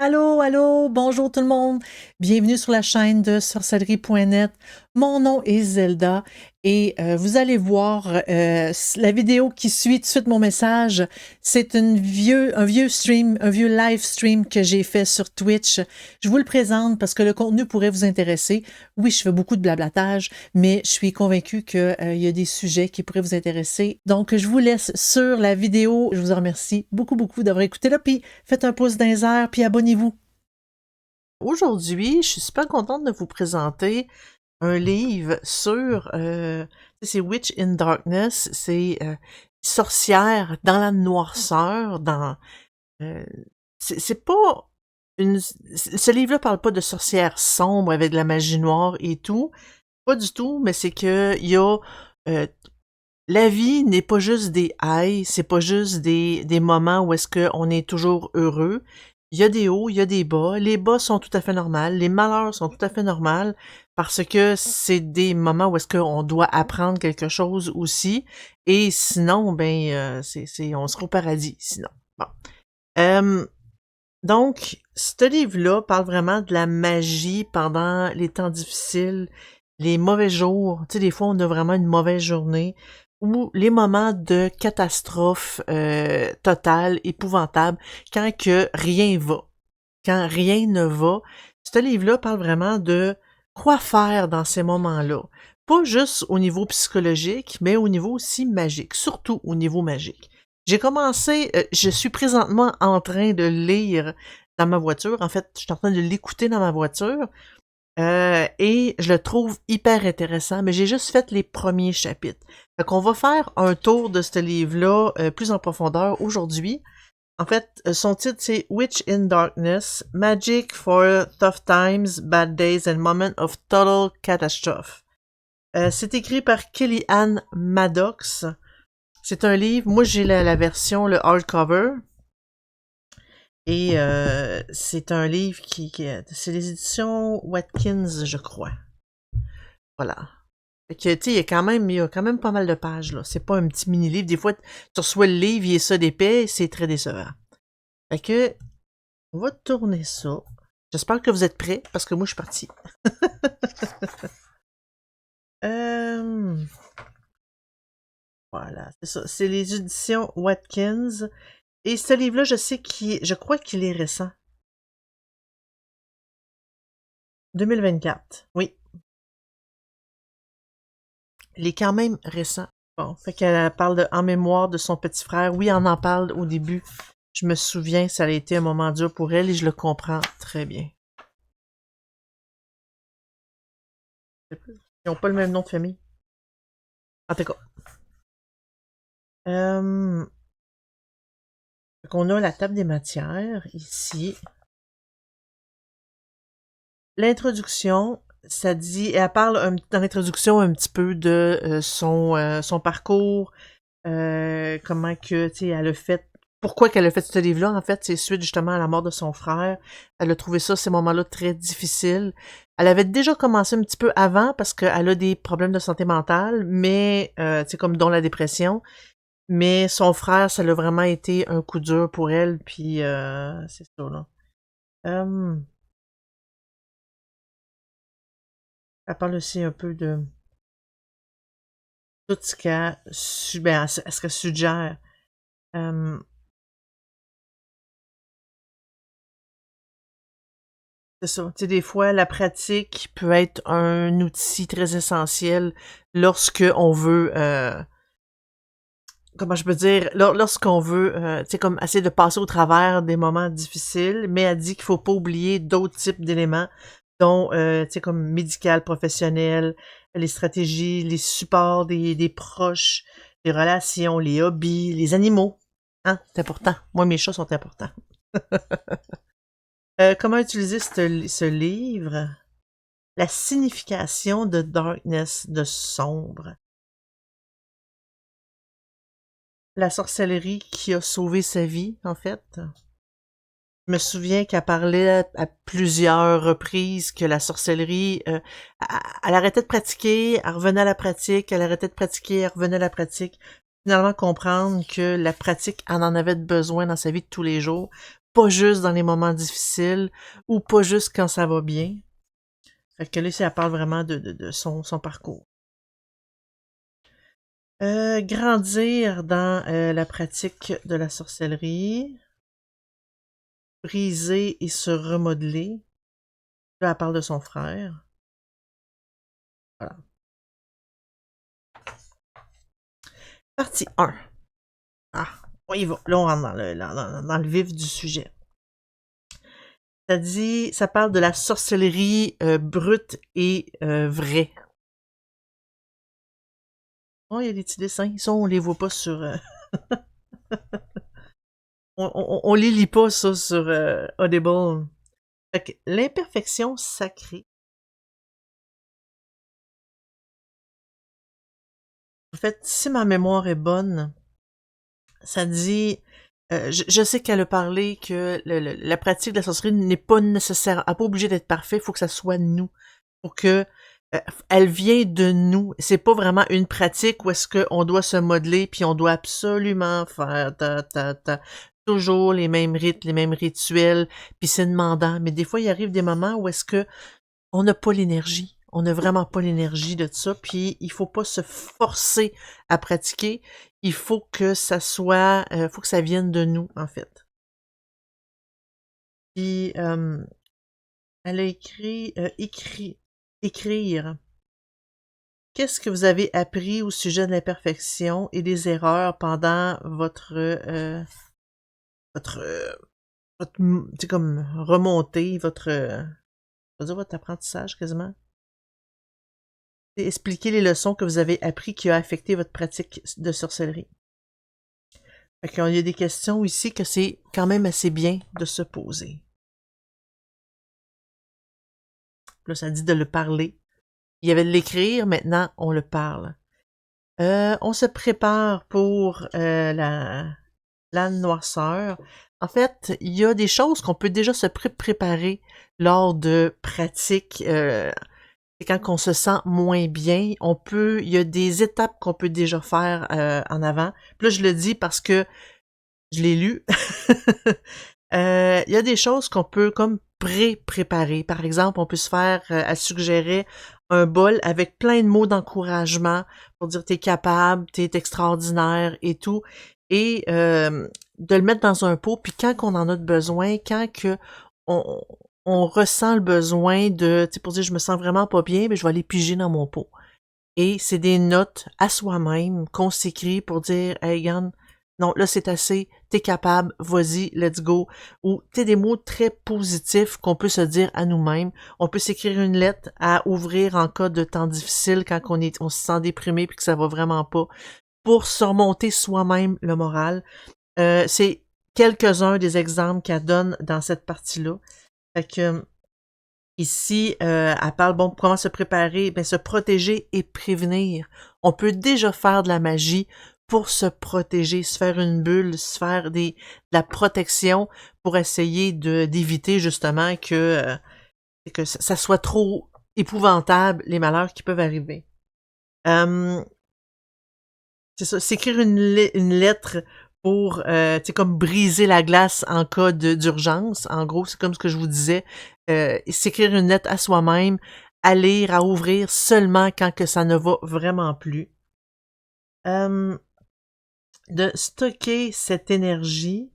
Allô, allô, bonjour tout le monde. Bienvenue sur la chaîne de sorcellerie.net. Mon nom est Zelda et vous allez voir la vidéo qui suit tout de suite mon message. C'est un vieux stream, un vieux live stream que j'ai fait sur Twitch. Je vous le présente parce que le contenu pourrait vous intéresser. Oui, je fais beaucoup de blablatage, mais je suis convaincue qu'il y a des sujets qui pourraient vous intéresser. Donc, je vous laisse sur la vidéo. Je vous en remercie beaucoup, beaucoup d'avoir écouté là. Puis, faites un pouce dans les airs, puis abonnez-vous. Aujourd'hui, je suis super contente de vous présenter un livre sur, c'est Witch in Darkness, c'est sorcière dans la noirceur, euh, c'est pas ce livre-là parle pas de sorcière sombre avec de la magie noire et tout, pas du tout, mais c'est que il y a euh, la vie n'est pas juste des highs, c'est pas juste des moments où est-ce qu'on est toujours heureux. Il y a des hauts, il y a des bas. Les bas sont tout à fait normaux, les malheurs sont tout à fait normaux parce que c'est des moments où est-ce qu'on doit apprendre quelque chose aussi. Et sinon, on sera au paradis, sinon. Bon. Euh, donc, ce livre-là parle vraiment de la magie pendant les temps difficiles, les mauvais jours. Tu sais, des fois, on a vraiment une mauvaise journée ou les moments de catastrophe totale, épouvantable, quand que rien va, quand rien ne va. Ce livre-là parle vraiment de quoi faire dans ces moments-là. Pas juste au niveau psychologique, mais au niveau aussi magique, surtout au niveau magique. J'ai commencé, je suis présentement en train de lire dans ma voiture. En fait, je suis en train de l'écouter dans ma voiture. Et je le trouve hyper intéressant, mais j'ai juste fait les premiers chapitres. Fait qu'on va faire un tour de ce livre-là plus en profondeur aujourd'hui. En fait, son titre c'est Witch in Darkness, Magic for Tough Times, Bad Days and Moments of Total Catastrophe. C'est écrit par Kellyanne Maddox. C'est un livre, moi j'ai la version, le hardcover, et c'est un livre c'est les éditions Watkins, je crois. Voilà. Fait que, tu sais, il y a quand même pas mal de pages, là. C'est pas un petit mini-livre. Des fois, tu reçois le livre, il est ça d'épais, c'est très décevant. Fait que, on va tourner ça. J'espère que vous êtes prêts, parce que moi, je suis partie. Voilà, c'est ça. C'est les éditions Watkins. Et ce livre-là, je crois qu'il est récent. 2024. Oui. Il est quand même récent. Bon, fait qu'elle parle en mémoire de son petit frère. Oui, on en parle au début. Je me souviens, ça a été un moment dur pour elle et je le comprends très bien. Ils n'ont pas le même nom de famille. En tout cas. On a la table des matières ici. L'introduction, ça dit, elle parle dans l'introduction un petit peu de son parcours, comment que, tu sais, elle a fait, pourquoi qu'elle a fait ce livre-là, en fait, c'est suite justement à la mort de son frère. Elle a trouvé ça, ces moments-là, très difficiles. Elle avait déjà commencé un petit peu avant parce qu'elle a des problèmes de santé mentale, mais, tu sais, comme dont la dépression. Mais son frère, ça a vraiment été un coup dur pour elle, puis c'est ça, là. Elle parle aussi un peu de tout ce qu'elle ce qu'elle suggère. Euh, c'est ça. Tu sais, des fois, la pratique peut être un outil très essentiel lorsque on veut, comment je peux dire, lorsqu'on veut, tu sais, comme essayer de passer au travers des moments difficiles, mais elle dit qu'il faut pas oublier d'autres types d'éléments, dont, tu sais, comme médical, professionnel, les stratégies, les supports des proches, les relations, les hobbies, les animaux. Hein, c'est important. Moi, mes chats sont importants. Comment utiliser ce livre? La signification de darkness, de sombre. La sorcellerie qui a sauvé sa vie, en fait. Je me souviens qu'elle parlait à plusieurs reprises que la sorcellerie, elle arrêtait de pratiquer, elle revenait à la pratique, elle arrêtait de pratiquer, elle revenait à la pratique. Finalement comprendre que la pratique, elle en avait besoin dans sa vie de tous les jours pas juste dans les moments difficiles ou pas juste quand ça va bien. Fait que là, ici, elle parle vraiment de son parcours. Grandir dans la pratique de la sorcellerie, briser et se remodeler. Là, elle parle de son frère. Voilà. Partie 1. Ah, on y va. Là, on rentre dans le vif du sujet. Ça parle de la sorcellerie brute et vraie. Oh, il y a des petits dessins. Ça, on les voit pas sur... on les lit pas, ça, sur Audible. Fait que l'imperfection sacrée. En fait, si ma mémoire est bonne, ça dit... je sais qu'elle a parlé que la pratique de la sorcellerie n'est pas nécessaire, elle n'est pas obligée d'être parfaite, il faut que ça soit nous. Pour que elle vient de nous. C'est pas vraiment une pratique où est-ce qu'on doit se modeler puis on doit absolument faire toujours les mêmes rites, les mêmes rituels, puis c'est demandant. Mais des fois, il arrive des moments où est-ce que on n'a pas l'énergie. On n'a vraiment pas l'énergie de ça, puis il faut pas se forcer à pratiquer. Il faut que ça soit, faut que ça vienne de nous, en fait. Puis, elle a écrire. Qu'est-ce que vous avez appris au sujet de l'imperfection et des erreurs pendant c'est comme remontée, je veux dire votre apprentissage quasiment? Expliquer les leçons que vous avez appris qui ont affecté votre pratique de sorcellerie. Fait qu'il y a des questions ici que c'est quand même assez bien de se poser. Là, ça dit de le parler. Il y avait de l'écrire, maintenant on le parle. On se prépare pour la noirceur. En fait, il y a des choses qu'on peut déjà se préparer lors de pratiques. C'est quand on se sent moins bien, il y a des étapes qu'on peut déjà faire en avant. Puis là, je le dis parce que je l'ai lu. Il y a des choses qu'on peut comme préparer. Par exemple, on peut se faire, elle suggérait un bol avec plein de mots d'encouragement pour dire t'es capable, t'es extraordinaire et tout. Et de le mettre dans un pot, puis quand on en a besoin, quand que on ressent le besoin de, tu sais, pour dire je me sens vraiment pas bien, mais je vais aller piger dans mon pot. Et c'est des notes à soi-même qu'on s'écrit pour dire hey Yann, non, là c'est assez, t'es capable, vas-y, let's go. Ou t'es des mots très positifs qu'on peut se dire à nous-mêmes. On peut s'écrire une lettre à ouvrir en cas de temps difficile quand on se sent déprimé puis que ça va vraiment pas. Pour surmonter soi-même le moral. C'est quelques-uns des exemples qu'elle donne dans cette partie-là. Fait que ici, elle parle, bon, comment se préparer, ben, se protéger et prévenir. On peut déjà faire de la magie pour se protéger, se faire une bulle, se faire de la protection pour essayer d'éviter justement que ça soit trop épouvantable, les malheurs qui peuvent arriver. C'est ça, s'écrire une lettre pour, tu sais, comme briser la glace en cas d'urgence. En gros, c'est comme ce que je vous disais. S'écrire une lettre à soi-même, à lire, à ouvrir seulement quand que ça ne va vraiment plus. De stocker cette énergie.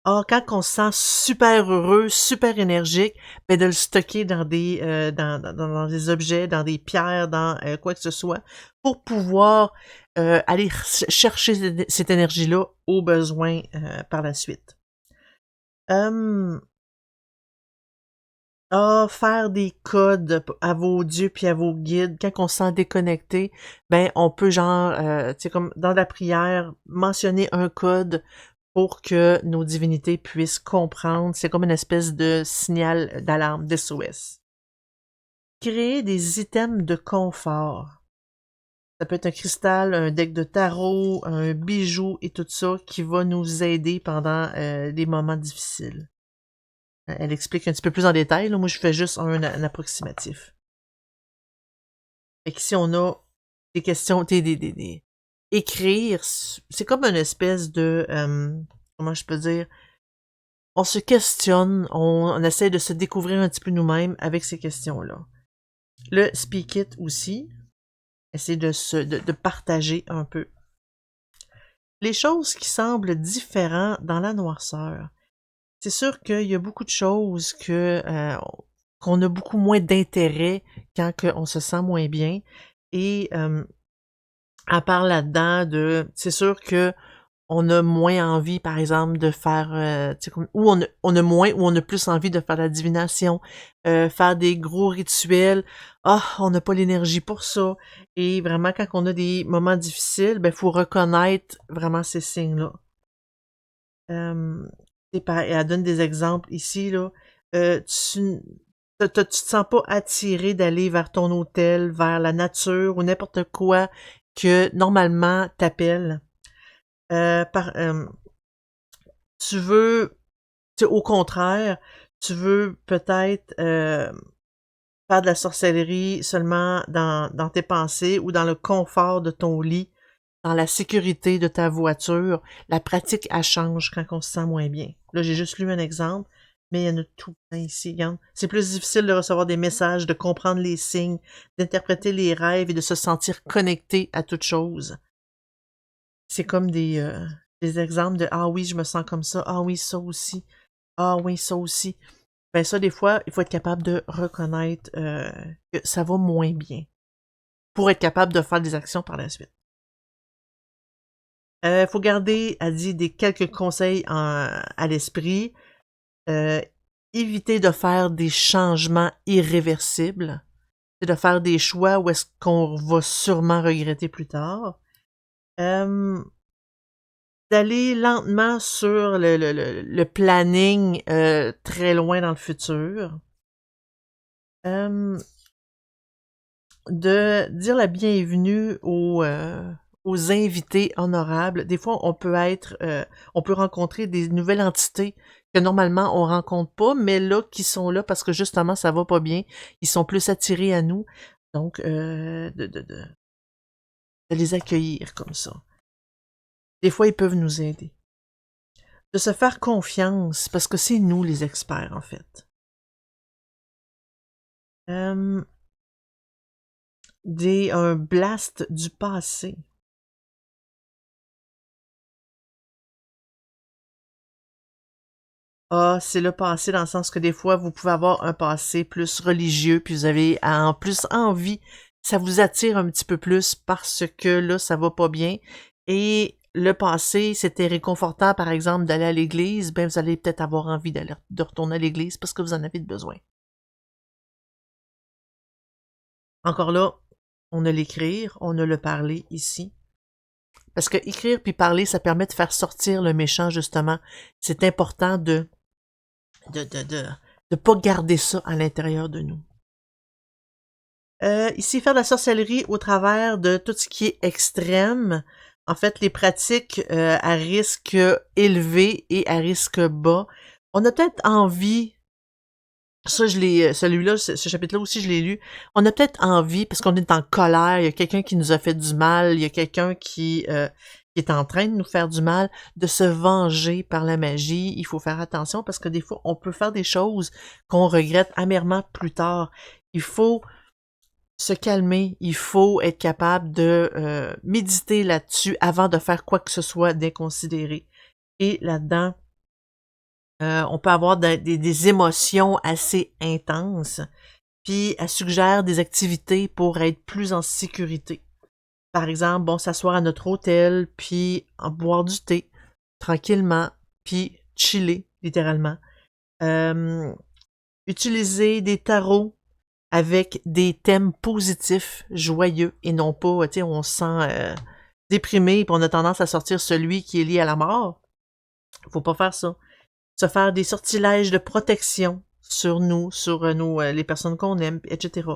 Quand on se sent super heureux, super énergique, ben de le stocker dans dans des objets, dans des pierres, dans quoi que ce soit, pour pouvoir aller chercher cette énergie-là au besoin par la suite. Faire des codes à vos dieux puis à vos guides. Quand on se sent déconnecté, ben on peut genre, tu sais, comme dans la prière, mentionner un code pour que nos divinités puissent comprendre. C'est comme une espèce de signal d'alarme, d'SOS. Créer des items de confort. Ça peut être un cristal, un deck de tarot, un bijou et tout ça qui va nous aider pendant des moments difficiles. Elle explique un petit peu plus en détail. Là. Moi, je fais juste un approximatif. Fait qu'ici, on a des questions, écrire, c'est comme une espèce de, comment je peux dire, on se questionne, on essaie de se découvrir un petit peu nous-mêmes avec ces questions-là. Le Speak It aussi, essayer de partager un peu. Les choses qui semblent différentes dans la noirceur. C'est sûr qu'il y a beaucoup de choses qu'on a beaucoup moins d'intérêt quand on se sent moins bien. Et à part là-dedans c'est sûr que on a moins envie, par exemple, de faire, ou on a moins ou on a plus envie de faire la divination, faire des gros rituels. Ah, on n'a pas l'énergie pour ça. Et vraiment, quand on a des moments difficiles, ben, faut reconnaître vraiment ces signes-là. Elle donne des exemples ici, là. Tu te sens pas attiré d'aller vers ton hôtel, vers la nature ou n'importe quoi que normalement t'appelle. Tu veux, au contraire, tu veux peut-être faire de la sorcellerie seulement dans tes pensées ou dans le confort de ton lit, dans la sécurité de ta voiture. La pratique, elle change quand on se sent moins bien. Là, j'ai juste lu un exemple, mais il y en a tout plein ici. Regarde. C'est plus difficile de recevoir des messages, de comprendre les signes, d'interpréter les rêves et de se sentir connecté à toute chose. C'est comme des exemples de «Ah oui, je me sens comme ça. Ah oui, ça aussi. Ah oui, ça aussi». Ben ça, des fois, il faut être capable de reconnaître que ça va moins bien pour être capable de faire des actions par la suite. Faut garder, elle dit, quelques conseils à l'esprit. Éviter de faire des changements irréversibles. C'est de faire des choix où est-ce qu'on va sûrement regretter plus tard. D'aller lentement sur le planning très loin dans le futur. De dire la bienvenue aux invités honorables. Des fois, on peut rencontrer des nouvelles entités que normalement on rencontre pas, mais là, qui sont là parce que justement ça va pas bien. Ils sont plus attirés à nous. Donc, de les accueillir comme ça. Des fois, ils peuvent nous aider. De se faire confiance, parce que c'est nous les experts, en fait. Un blast du passé. Ah, c'est le passé dans le sens que des fois, vous pouvez avoir un passé plus religieux, puis vous avez en plus envie, ça vous attire un petit peu plus parce que là, ça va pas bien. Et le passé, c'était réconfortant, par exemple, d'aller à l'église, ben vous allez peut-être avoir envie de retourner à l'église parce que vous en avez besoin. Encore là, on a l'écrire, on a le parler ici. Parce que écrire puis parler, ça permet de faire sortir le méchant, justement. C'est important de pas garder ça à l'intérieur de nous. Ici, faire de la sorcellerie au travers de tout ce qui est extrême. En fait, les pratiques à risque élevé et à risque bas. On a peut-être envie, ça je l'ai, celui-là, ce chapitre-là aussi je l'ai lu. On a peut-être envie, parce qu'on est en colère, il y a quelqu'un qui nous a fait du mal, il y a quelqu'un qui est en train de nous faire du mal, de se venger par la magie. Il faut faire attention parce que des fois, on peut faire des choses qu'on regrette amèrement plus tard. Il faut se calmer, il faut être capable de méditer là-dessus avant de faire quoi que ce soit d'inconsidéré. Et là-dedans, on peut avoir des émotions assez intenses, puis elle suggère des activités pour être plus en sécurité. Par exemple, bon, s'asseoir à notre hôtel, puis boire du thé tranquillement, puis chiller, littéralement. Utiliser des tarots avec des thèmes positifs, joyeux, et non pas, tu sais, on se sent déprimé, puis on a tendance à sortir celui qui est lié à la mort. Faut pas faire ça. Se faire des sortilèges de protection sur nous, sur les personnes qu'on aime, etc.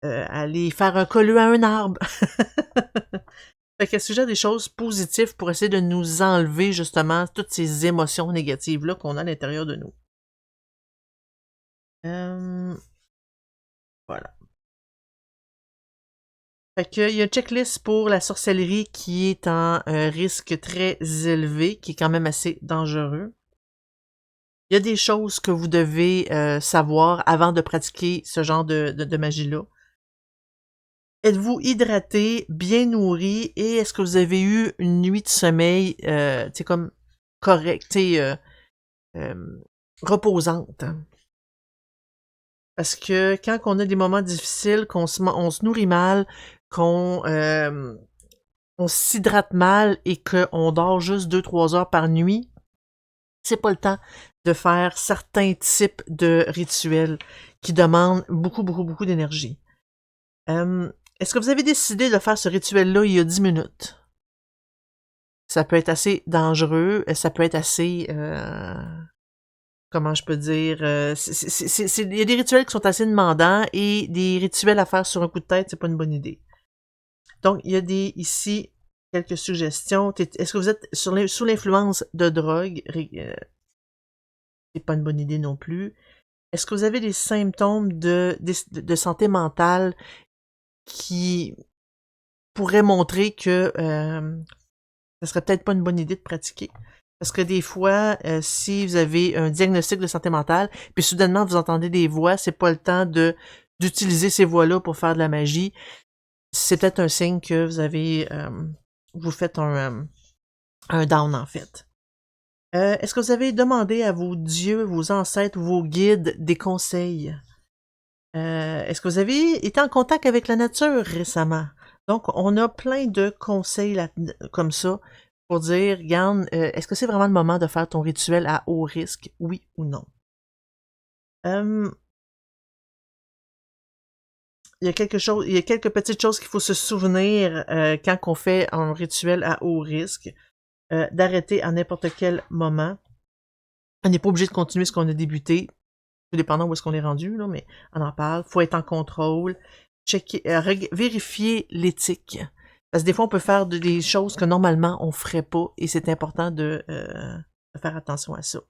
Aller faire un colleux à un arbre. Fait qu'elle suggère des choses positives pour essayer de nous enlever justement toutes ces émotions négatives-là qu'on a à l'intérieur de nous. Voilà. Fait qu'il y a une checklist pour la sorcellerie qui est en risque très élevé, qui est quand même assez dangereux. Il y a des choses que vous devez savoir avant de pratiquer ce genre de magie-là. Êtes-vous hydraté, bien nourri, et est-ce que vous avez eu une nuit de sommeil, comme correcte, reposante? Parce que quand on a des moments difficiles, on se nourrit mal, on s'hydrate mal et qu'on dort juste 2-3 heures par nuit, c'est pas le temps de faire certains types de rituels qui demandent beaucoup, beaucoup, beaucoup d'énergie. Est-ce que vous avez décidé de faire ce rituel-là il y a 10 minutes? Ça peut être assez dangereux, ça peut être assez... comment je peux dire? Il y a des rituels qui sont assez demandants et des rituels à faire sur un coup de tête, c'est pas une bonne idée. Donc, il y a ici quelques suggestions. Est-ce que vous êtes sous l'influence de drogue? C'est pas une bonne idée non plus. Est-ce que vous avez des symptômes de santé mentale qui pourraient montrer que ça serait peut-être pas une bonne idée de pratiquer? Parce que des fois, si vous avez un diagnostic de santé mentale, puis soudainement vous entendez des voix, c'est pas le temps d'utiliser ces voix-là pour faire de la magie. C'est peut-être un signe que vous faites un down en fait. Est-ce que vous avez demandé à vos dieux, vos ancêtres, vos guides des conseils? Est-ce que vous avez été en contact avec la nature récemment? Donc, on a plein de conseils comme ça pour dire, regarde, est-ce que c'est vraiment le moment de faire ton rituel à haut risque, oui ou non? Il y a quelques petites choses qu'il faut se souvenir quand on fait un rituel à haut risque, d'arrêter à n'importe quel moment. On n'est pas obligé de continuer ce qu'on a débuté, tout dépendant où est-ce qu'on est rendu, là, mais on en parle. Faut être en contrôle, checker, vérifier l'éthique. Parce que des fois, on peut faire des choses que normalement on ferait pas, et c'est important de faire attention à ça.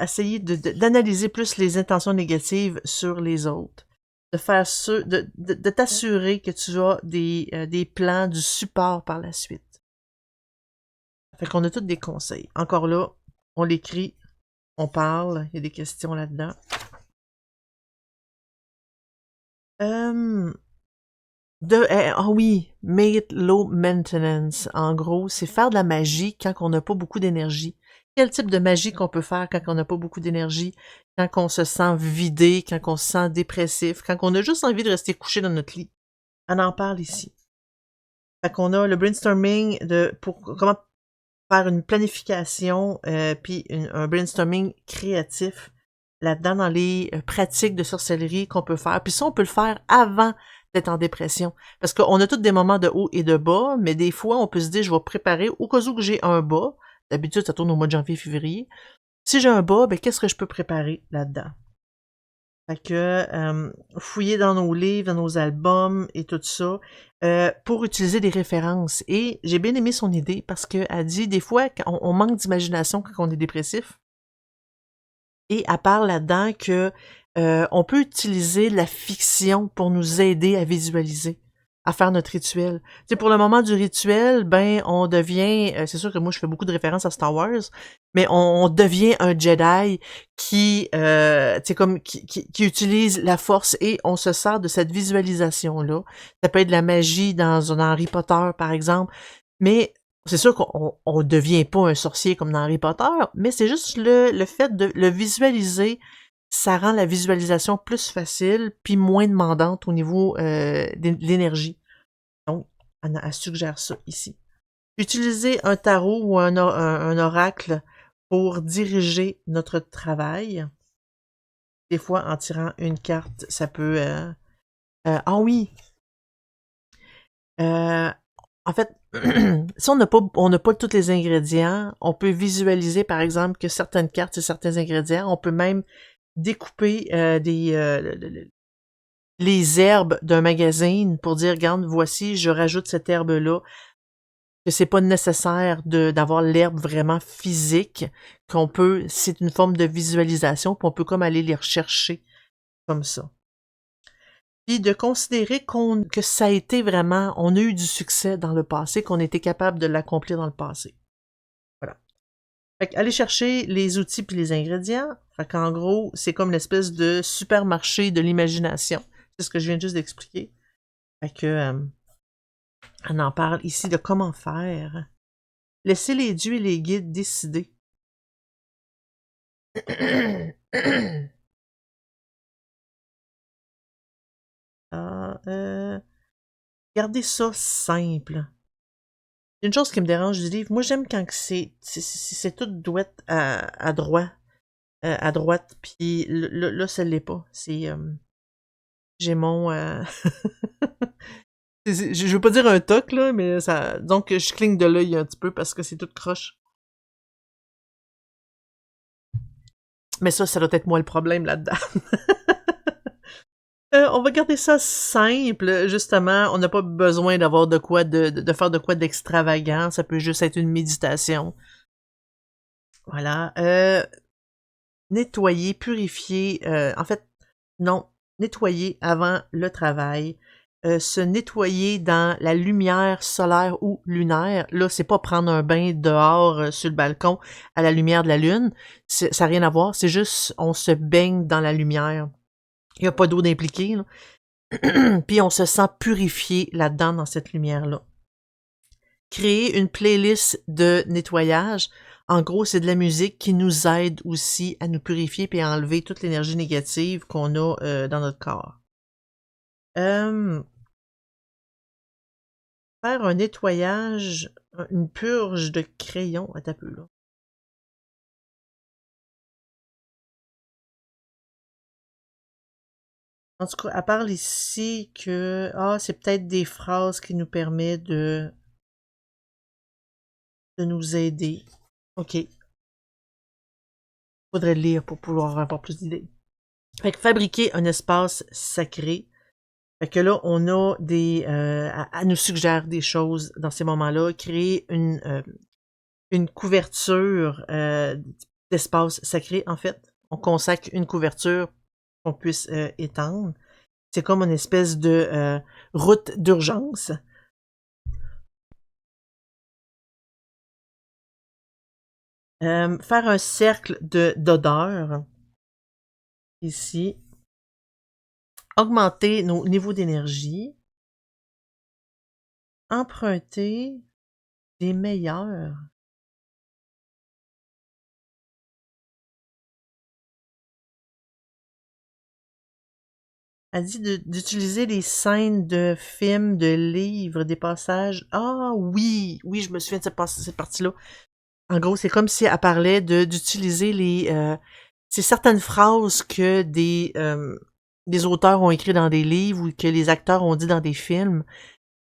Essayer d'analyser plus les intentions négatives sur les autres. De faire de t'assurer que tu as des plans, du support par la suite. Fait qu'on a tous des conseils. Encore là, on l'écrit, on parle, il y a des questions là-dedans. Oui, make it low maintenance. En gros, c'est faire de la magie quand on n'a pas beaucoup d'énergie. Quel type de magie qu'on peut faire quand on n'a pas beaucoup d'énergie, quand on se sent vidé, quand on se sent dépressif, quand on a juste envie de rester couché dans notre lit. On en parle ici. Fait qu'on a le brainstorming pour comment faire une planification, puis un brainstorming créatif là-dedans dans les pratiques de sorcellerie qu'on peut faire. Puis ça, on peut le faire avant d'être en dépression. Parce qu'on a tous des moments de haut et de bas, mais des fois, on peut se dire, je vais préparer au cas où que j'ai un bas. D'habitude, ça tourne au mois de janvier-février. Si j'ai un bas, ben qu'est-ce que je peux préparer là-dedans? Fait que fouiller dans nos livres, dans nos albums et tout ça, pour utiliser des références. Et j'ai bien aimé son idée parce qu'elle dit des fois on manque d'imagination quand on est dépressif. Et elle parle là-dedans que on peut utiliser la fiction pour nous aider à visualiser, à faire notre rituel. Tu sais, pour le moment du rituel, ben on devient, c'est sûr que moi je fais beaucoup de références à Star Wars, mais on devient un Jedi qui, tu sais, comme qui utilise la force et on se sert de cette visualisation-là. Ça peut être de la magie dans un Harry Potter, par exemple, mais c'est sûr qu'on devient pas un sorcier comme dans Harry Potter, mais c'est juste le fait de le visualiser, ça rend la visualisation plus facile puis moins demandante au niveau de l'énergie. Donc, elle suggère ça ici. Utiliser un tarot ou un oracle pour diriger notre travail. Des fois, en tirant une carte, ça peut... ah oui! En fait, si on n'a pas tous les ingrédients, on peut visualiser, par exemple, que certaines cartes, c'est certains ingrédients. On peut même découper les herbes d'un magazine pour dire, regarde, voici, je rajoute cette herbe-là. Que c'est pas nécessaire d'avoir l'herbe vraiment physique, c'est une forme de visualisation, puis on peut comme aller les rechercher comme ça. Puis de considérer que ça a été vraiment, on a eu du succès dans le passé, qu'on était capable de l'accomplir dans le passé. Voilà. Fait que aller chercher les outils puis les ingrédients. Fait qu'en gros, c'est comme l'espèce de supermarché de l'imagination. C'est ce que je viens juste d'expliquer. Fait que on en parle ici de comment faire. Laissez les dieux et les guides décider. Ah, gardez ça simple. Une chose qui me dérange du livre, moi j'aime quand c'est tout douette à droit, à droite, puis là ça l'est pas. C'est j'ai mon je veux pas dire un toc là, mais ça donc je cligne de l'œil un petit peu parce que c'est tout croche. Mais ça doit être moi le problème là-dedans. On va garder ça simple, justement. On n'a pas besoin d'avoir de quoi de faire de quoi d'extravagant. Ça peut juste être une méditation. Voilà. Nettoyer, purifier. En fait, non. Nettoyer avant le travail. Se nettoyer dans la lumière solaire ou lunaire. Là, c'est pas prendre un bain dehors sur le balcon à la lumière de la lune. Ça n'a rien à voir. C'est juste on se baigne dans la lumière. Il n'y a pas d'eau d'impliquée. Puis on se sent purifié là-dedans dans cette lumière-là. Créer une playlist de nettoyage. En gros, c'est de la musique qui nous aide aussi à nous purifier et à enlever toute l'énergie négative qu'on a dans notre corps. Faire un nettoyage, une purge de crayon. Attends un peu là. En tout cas, elle parle ici que c'est peut-être des phrases qui nous permettent de nous aider. OK. Faudrait le lire pour pouvoir avoir plus d'idées. Fait que fabriquer un espace sacré. Fait que là, on a elle nous suggère des choses dans ces moments-là. Créer une couverture d'espace sacré, en fait. On consacre une couverture qu'on puisse étendre. C'est comme une espèce de route d'urgence. Faire un cercle d'odeur. Ici. Augmenter nos niveaux d'énergie. Emprunter des meilleurs. Elle dit d'utiliser les scènes de films, de livres, des passages. Ah oui, oui, je me souviens de cette partie-là. En gros, c'est comme si elle parlait d'utiliser c'est certaines phrases que des auteurs ont écrit dans des livres ou que les acteurs ont dit dans des films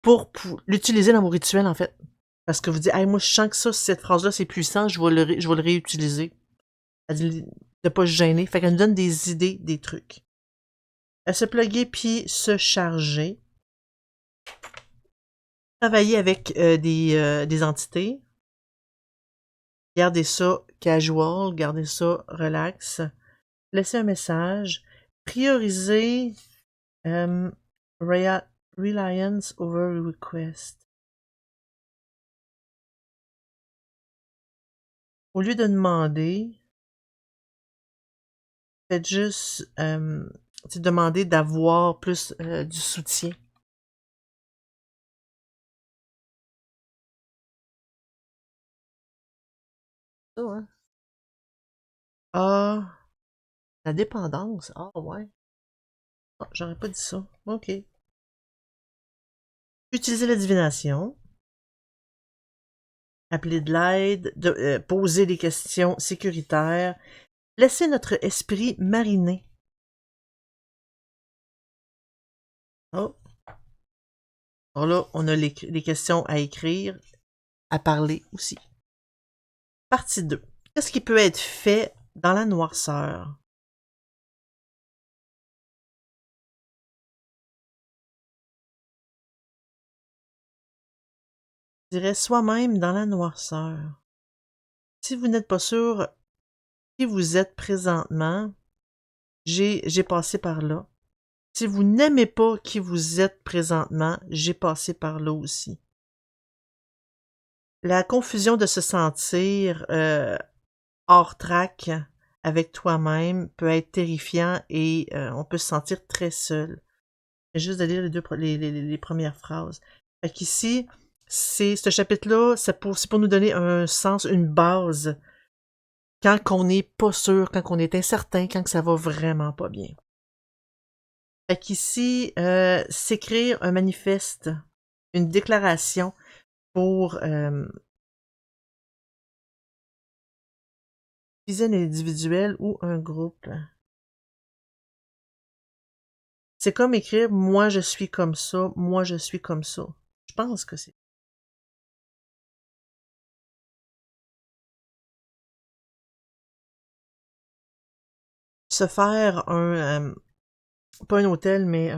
pour l'utiliser dans vos rituels, en fait. Parce que vous dites, hey, moi, je sens que cette phrase-là, c'est puissant, je vais le réutiliser. Elle dit de pas se gêner. Fait qu'elle nous donne des idées, des trucs. Se plugger puis se charger. Travailler avec des entités. Gardez ça casual, gardez ça relax. Laissez un message. Prioriser reliance over request. Au lieu de demander, faites juste demander d'avoir plus du soutien. Ça, hein? Ah, la dépendance. Ah, ouais. Ah, j'aurais pas dit ça. OK. Utiliser la divination. Appeler de l'aide. Poser des questions sécuritaires. Laisser notre esprit mariner. Oh. Alors là, on a les questions à écrire, à parler aussi. Partie 2. Qu'est-ce qui peut être fait dans la noirceur? Je dirais soi-même dans la noirceur. Si vous n'êtes pas sûr qui vous êtes présentement, j'ai passé par là. Si vous n'aimez pas qui vous êtes présentement, j'ai passé par là aussi. La confusion de se sentir hors track avec toi-même peut être terrifiant et on peut se sentir très seul. C'est juste de lire les premières phrases. Fait qu'ici, ce chapitre-là, c'est pour nous donner un sens, une base, quand on n'est pas sûr, quand on est incertain, quand ça va vraiment pas bien. Fait qu'ici, s'écrire un manifeste, une déclaration pour dizaine individuelle ou un groupe. C'est comme écrire moi je suis comme ça, moi je suis comme ça. Je pense que c'est se faire pas un hôtel mais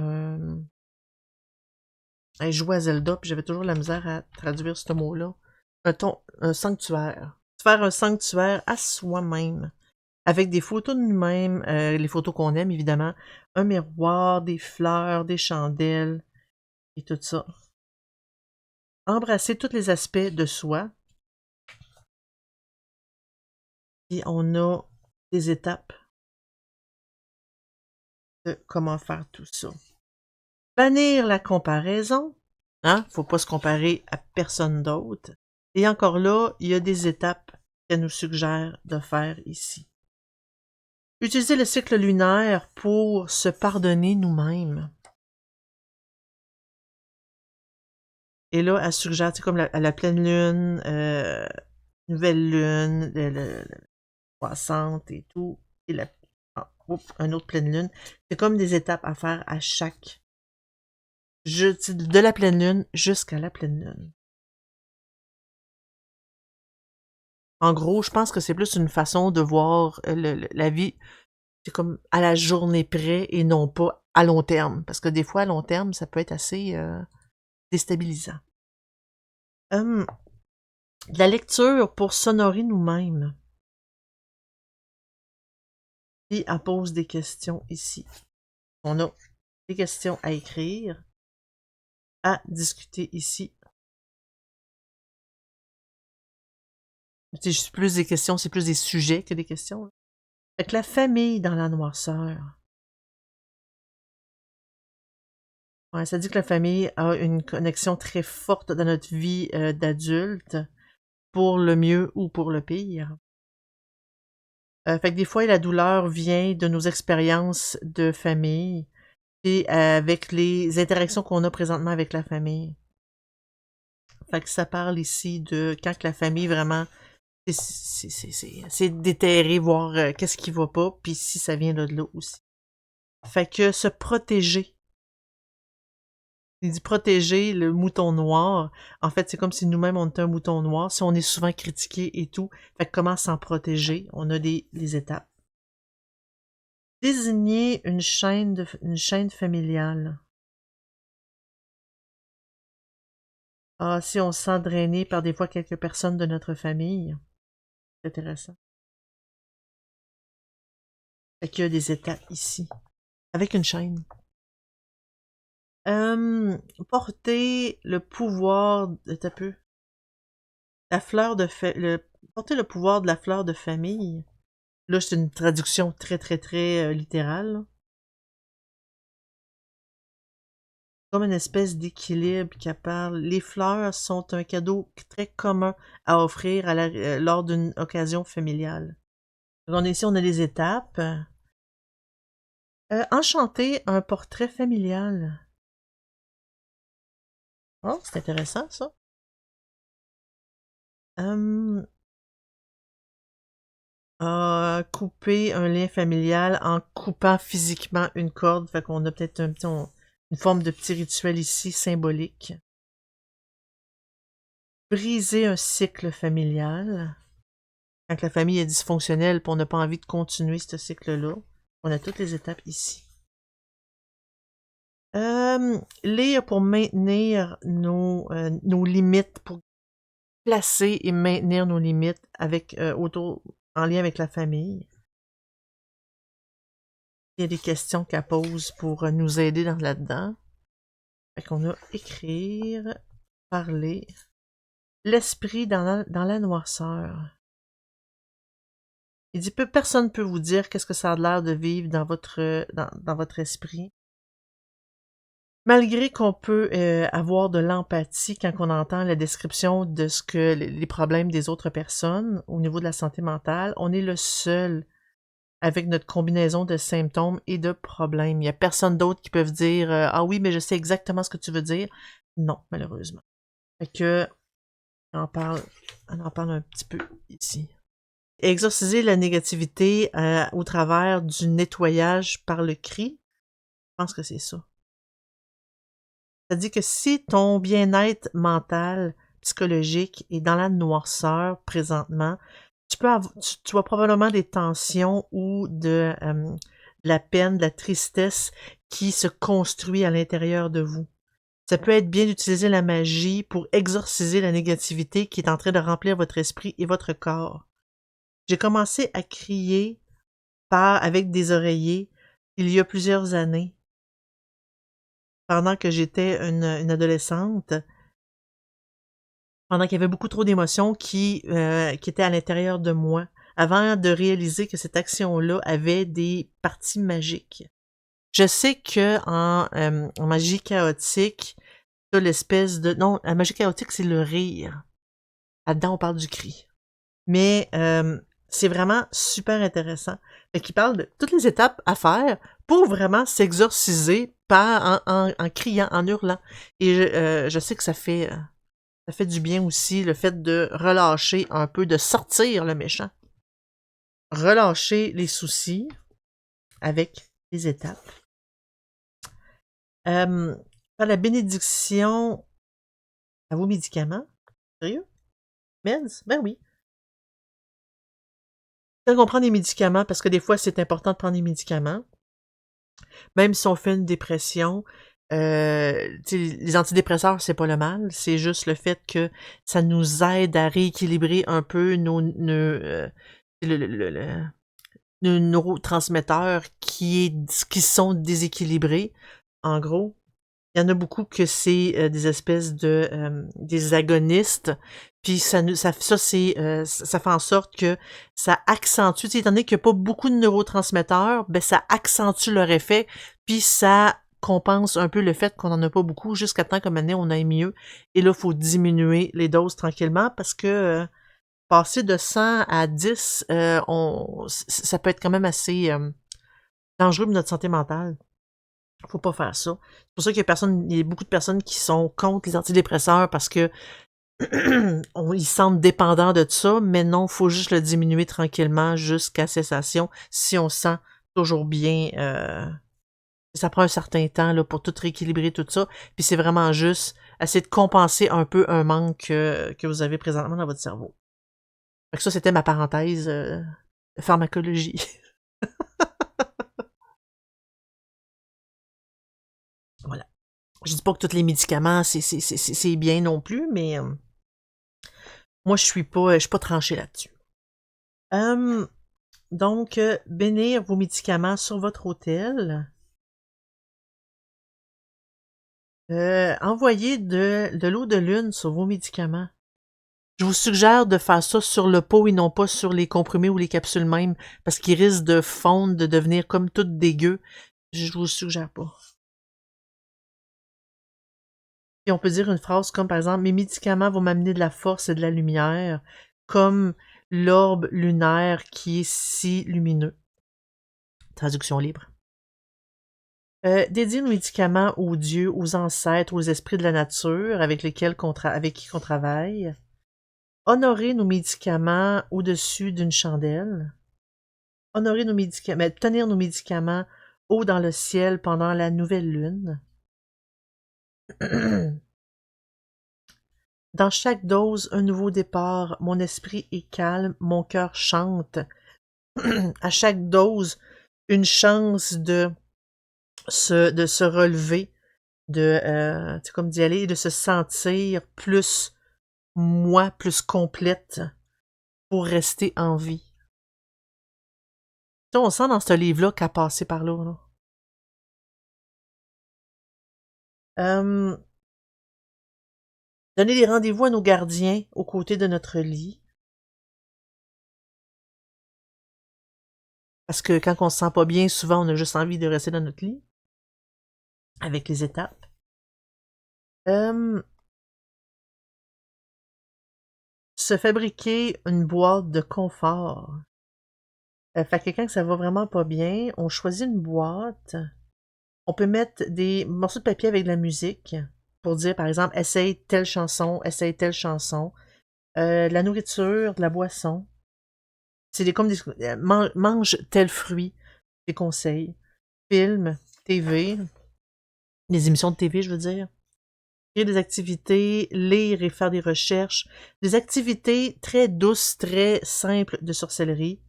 jouer à Zelda, puis j'avais toujours la misère à traduire ce mot-là. Un sanctuaire. Se faire un sanctuaire à soi-même. Avec des photos de nous-mêmes, les photos qu'on aime évidemment, un miroir, des fleurs, des chandelles et tout ça. Embrasser tous les aspects de soi. Et on a des étapes de comment faire tout ça. Bannir la comparaison. Hein? Faut pas se comparer à personne d'autre. Et encore là, il y a des étapes qu'elle nous suggère de faire ici. Utiliser le cycle lunaire pour se pardonner nous-mêmes. Et là, elle suggère, comme à la pleine lune, nouvelle lune, le croissante et tout, et un autre pleine lune. C'est comme des étapes à faire à chaque de la pleine lune jusqu'à la pleine lune. En gros, je pense que c'est plus une façon de voir la vie, c'est comme à la journée près et non pas à long terme. Parce que des fois, à long terme, ça peut être assez déstabilisant. De la lecture pour s'honorer nous-mêmes. Et elle pose des questions ici. On a des questions à écrire, à discuter ici. C'est juste plus des questions, c'est plus des sujets que des questions. Fait que la famille dans la noirceur. Ouais, ça dit que la famille a une connexion très forte dans notre vie d'adulte, pour le mieux ou pour le pire. Fait que des fois, la douleur vient de nos expériences de famille et avec les interactions qu'on a présentement avec la famille. Fait que ça parle ici de quand que la famille vraiment c'est déterré, voir qu'est-ce qui va pas, puis si ça vient de là aussi. Fait que se protéger. Il dit protéger le mouton noir. En fait, c'est comme si nous-mêmes on était un mouton noir. Si on est souvent critiqué et tout. Fait que comment s'en protéger? On a les étapes. Désigner une chaîne familiale. Ah, si on se sent drainé par des fois quelques personnes de notre famille. C'est intéressant. Fait qu'il y a des étapes ici. Avec une chaîne. Porter le pouvoir de t'as peu. La fleur de porter le pouvoir de la fleur de famille. Là, c'est une traduction très, très, très littérale. Là. Comme une espèce d'équilibre qui parle. Les fleurs sont un cadeau très commun à offrir lors d'une occasion familiale. Donc, ici, on a les étapes. Enchanter un portrait familial. Oh, c'est intéressant, ça. Couper un lien familial en coupant physiquement une corde. Fait qu'on a peut-être une forme de petit rituel ici, symbolique. Briser un cycle familial. Quand la famille est dysfonctionnelle et on n'a pas envie de continuer ce cycle-là. On a toutes les étapes ici. Lire pour maintenir nos limites, pour placer et maintenir nos limites en lien avec la famille. Il y a des questions qu'elle pose pour nous aider là-dedans. Fait qu'on a écrire, parler. L'esprit dans la noirceur. Il dit personne ne peut vous dire qu'est-ce que ça a l'air de vivre dans votre esprit. Malgré qu'on peut avoir de l'empathie quand on entend la description de ce que les problèmes des autres personnes au niveau de la santé mentale, on est le seul avec notre combinaison de symptômes et de problèmes. Il n'y a personne d'autre qui peut dire ah oui, mais je sais exactement ce que tu veux dire. Non, malheureusement. Fait que on en parle un petit peu ici. Exorciser la négativité au travers du nettoyage par le cri. Je pense que c'est ça. Ça dit que si ton bien-être mental, psychologique est dans la noirceur présentement, tu as probablement des tensions ou de la peine, de la tristesse qui se construit à l'intérieur de vous. Ça peut être bien d'utiliser la magie pour exorciser la négativité qui est en train de remplir votre esprit et votre corps. J'ai commencé à crier avec des oreillers il y a plusieurs années, pendant que j'étais une adolescente, pendant qu'il y avait beaucoup trop d'émotions qui étaient à l'intérieur de moi, avant de réaliser que cette action-là avait des parties magiques. Je sais que en magie chaotique, t'as l'espèce de... Non, la magie chaotique, c'est le rire. Là-dedans, on parle du cri. Mais c'est vraiment super intéressant. Fait qu'il parle de toutes les étapes à faire pour vraiment s'exorciser en criant, en hurlant. Et je sais que ça fait du bien aussi, le fait de relâcher un peu, de sortir le méchant. Relâcher les soucis avec les étapes. Faire la bénédiction à vos médicaments. Sérieux? Meds? Ben oui. Quand on prend des médicaments, parce que des fois, c'est important de prendre des médicaments, même si on fait une dépression, les antidépresseurs, c'est pas le mal, c'est juste le fait que ça nous aide à rééquilibrer un peu nos neurotransmetteurs qui sont déséquilibrés. En gros, il y en a beaucoup que c'est des espèces de des agonistes, puis ça fait en sorte que ça accentue, étant donné qu'il n'y a pas beaucoup de neurotransmetteurs, ben ça accentue leur effet, puis ça compense un peu le fait qu'on en a pas beaucoup jusqu'à temps qu'à un moment donné, on aille mieux. Et là, il faut diminuer les doses tranquillement parce que passer de 100 à 10, ça peut être quand même assez dangereux pour notre santé mentale. Faut pas faire ça. C'est pour ça qu'il y a beaucoup de personnes qui sont contre les antidépresseurs parce que ils se sentent dépendants de ça, mais non, faut juste le diminuer tranquillement jusqu'à cessation si on se sent toujours bien. Ça prend un certain temps là, pour tout rééquilibrer tout ça. Puis c'est vraiment juste essayer de compenser un peu un manque que vous avez présentement dans votre cerveau. Fait que ça, c'était ma parenthèse de pharmacologie. Voilà. Je dis pas que tous les médicaments, c'est bien non plus, mais moi, je suis pas tranchée là-dessus. Donc, bénir vos médicaments sur votre autel. Envoyer de l'eau de lune sur vos médicaments. Je vous suggère de faire ça sur le pot et non pas sur les comprimés ou les capsules même, parce qu'ils risquent de fondre, de devenir comme tout dégueu. Je vous suggère pas. Et on peut dire une phrase comme par exemple, mes médicaments vont m'amener de la force et de la lumière, comme l'orbe lunaire qui est si lumineux. Traduction libre. Dédier nos médicaments aux dieux, aux ancêtres, aux esprits de la nature avec qui on travaille. Honorer nos médicaments au-dessus d'une chandelle. Honorer nos médicaments, tenir nos médicaments haut dans le ciel pendant la nouvelle lune. Dans chaque dose, un nouveau départ. Mon esprit est calme, mon cœur chante. À chaque dose, une chance de se relever, comme d'y aller, et de se sentir plus moi, plus complète pour rester en vie. Ça, on sent dans ce livre-là qu'à passer par là. Donner des rendez-vous à nos gardiens aux côtés de notre lit. Parce que quand on se sent pas bien, souvent, on a juste envie de rester dans notre lit. Avec les étapes. Se fabriquer une boîte de confort. Fait que quand ça va vraiment pas bien, on choisit une boîte. On peut mettre des morceaux de papier avec de la musique pour dire, par exemple, essaye telle chanson, essaye telle chanson. De la nourriture, de la boisson. C'est comme des... mange tel fruit, des conseils. Film, TV, les émissions de TV, je veux dire. Créer des activités, lire et faire des recherches. Des activités très douces, très simples de sorcellerie.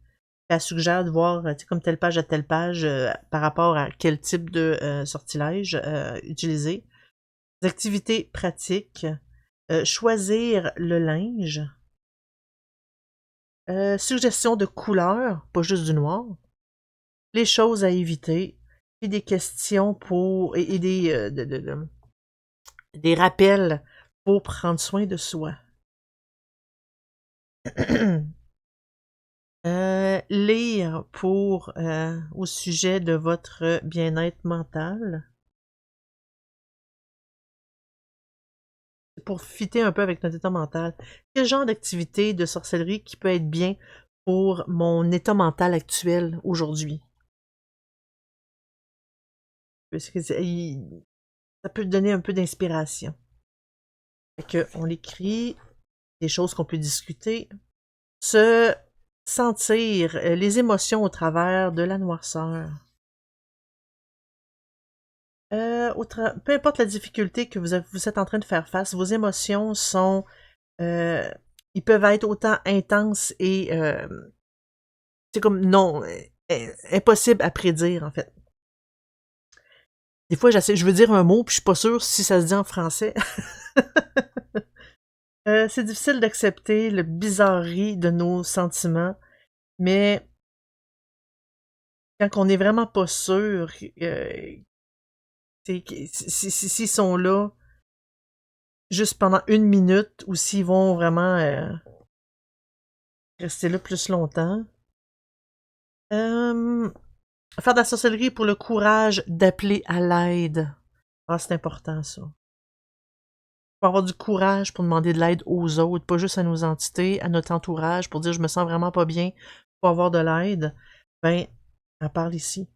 Elle suggère de voir, tu sais, comme telle page à telle page, par rapport à quel type de sortilège utiliser. Des activités pratiques. Choisir le linge. Suggestion de couleurs, pas juste du noir. Les choses à éviter. Et des questions pour... et des, des rappels pour prendre soin de soi. Lire pour au sujet de votre bien-être mental. Pour fitter un peu avec notre état mental. Quel genre d'activité de sorcellerie qui peut être bien pour mon état mental actuel aujourd'hui? Parce que ça peut donner un peu d'inspiration. Fait que on l'écrit, des choses qu'on peut discuter. Se sentir les émotions au travers de la noirceur. Peu importe la difficulté que vous êtes en train de faire face, vos émotions sont... ils peuvent être autant intenses et... c'est comme non... impossible à prédire, en fait. Des fois, je veux dire un mot, puis je suis pas sûre si ça se dit en français. C'est difficile d'accepter le bizarrerie de nos sentiments, mais quand on n'est vraiment pas sûr s'ils sont là juste pendant 1 minute ou s'ils vont vraiment rester là plus longtemps. Faire de la sorcellerie pour le courage d'appeler à l'aide. Ah, c'est important, ça. Faut avoir du courage pour demander de l'aide aux autres, pas juste à nos entités, à notre entourage, pour dire je me sens vraiment pas bien, faut avoir de l'aide. Ben, on parle ici.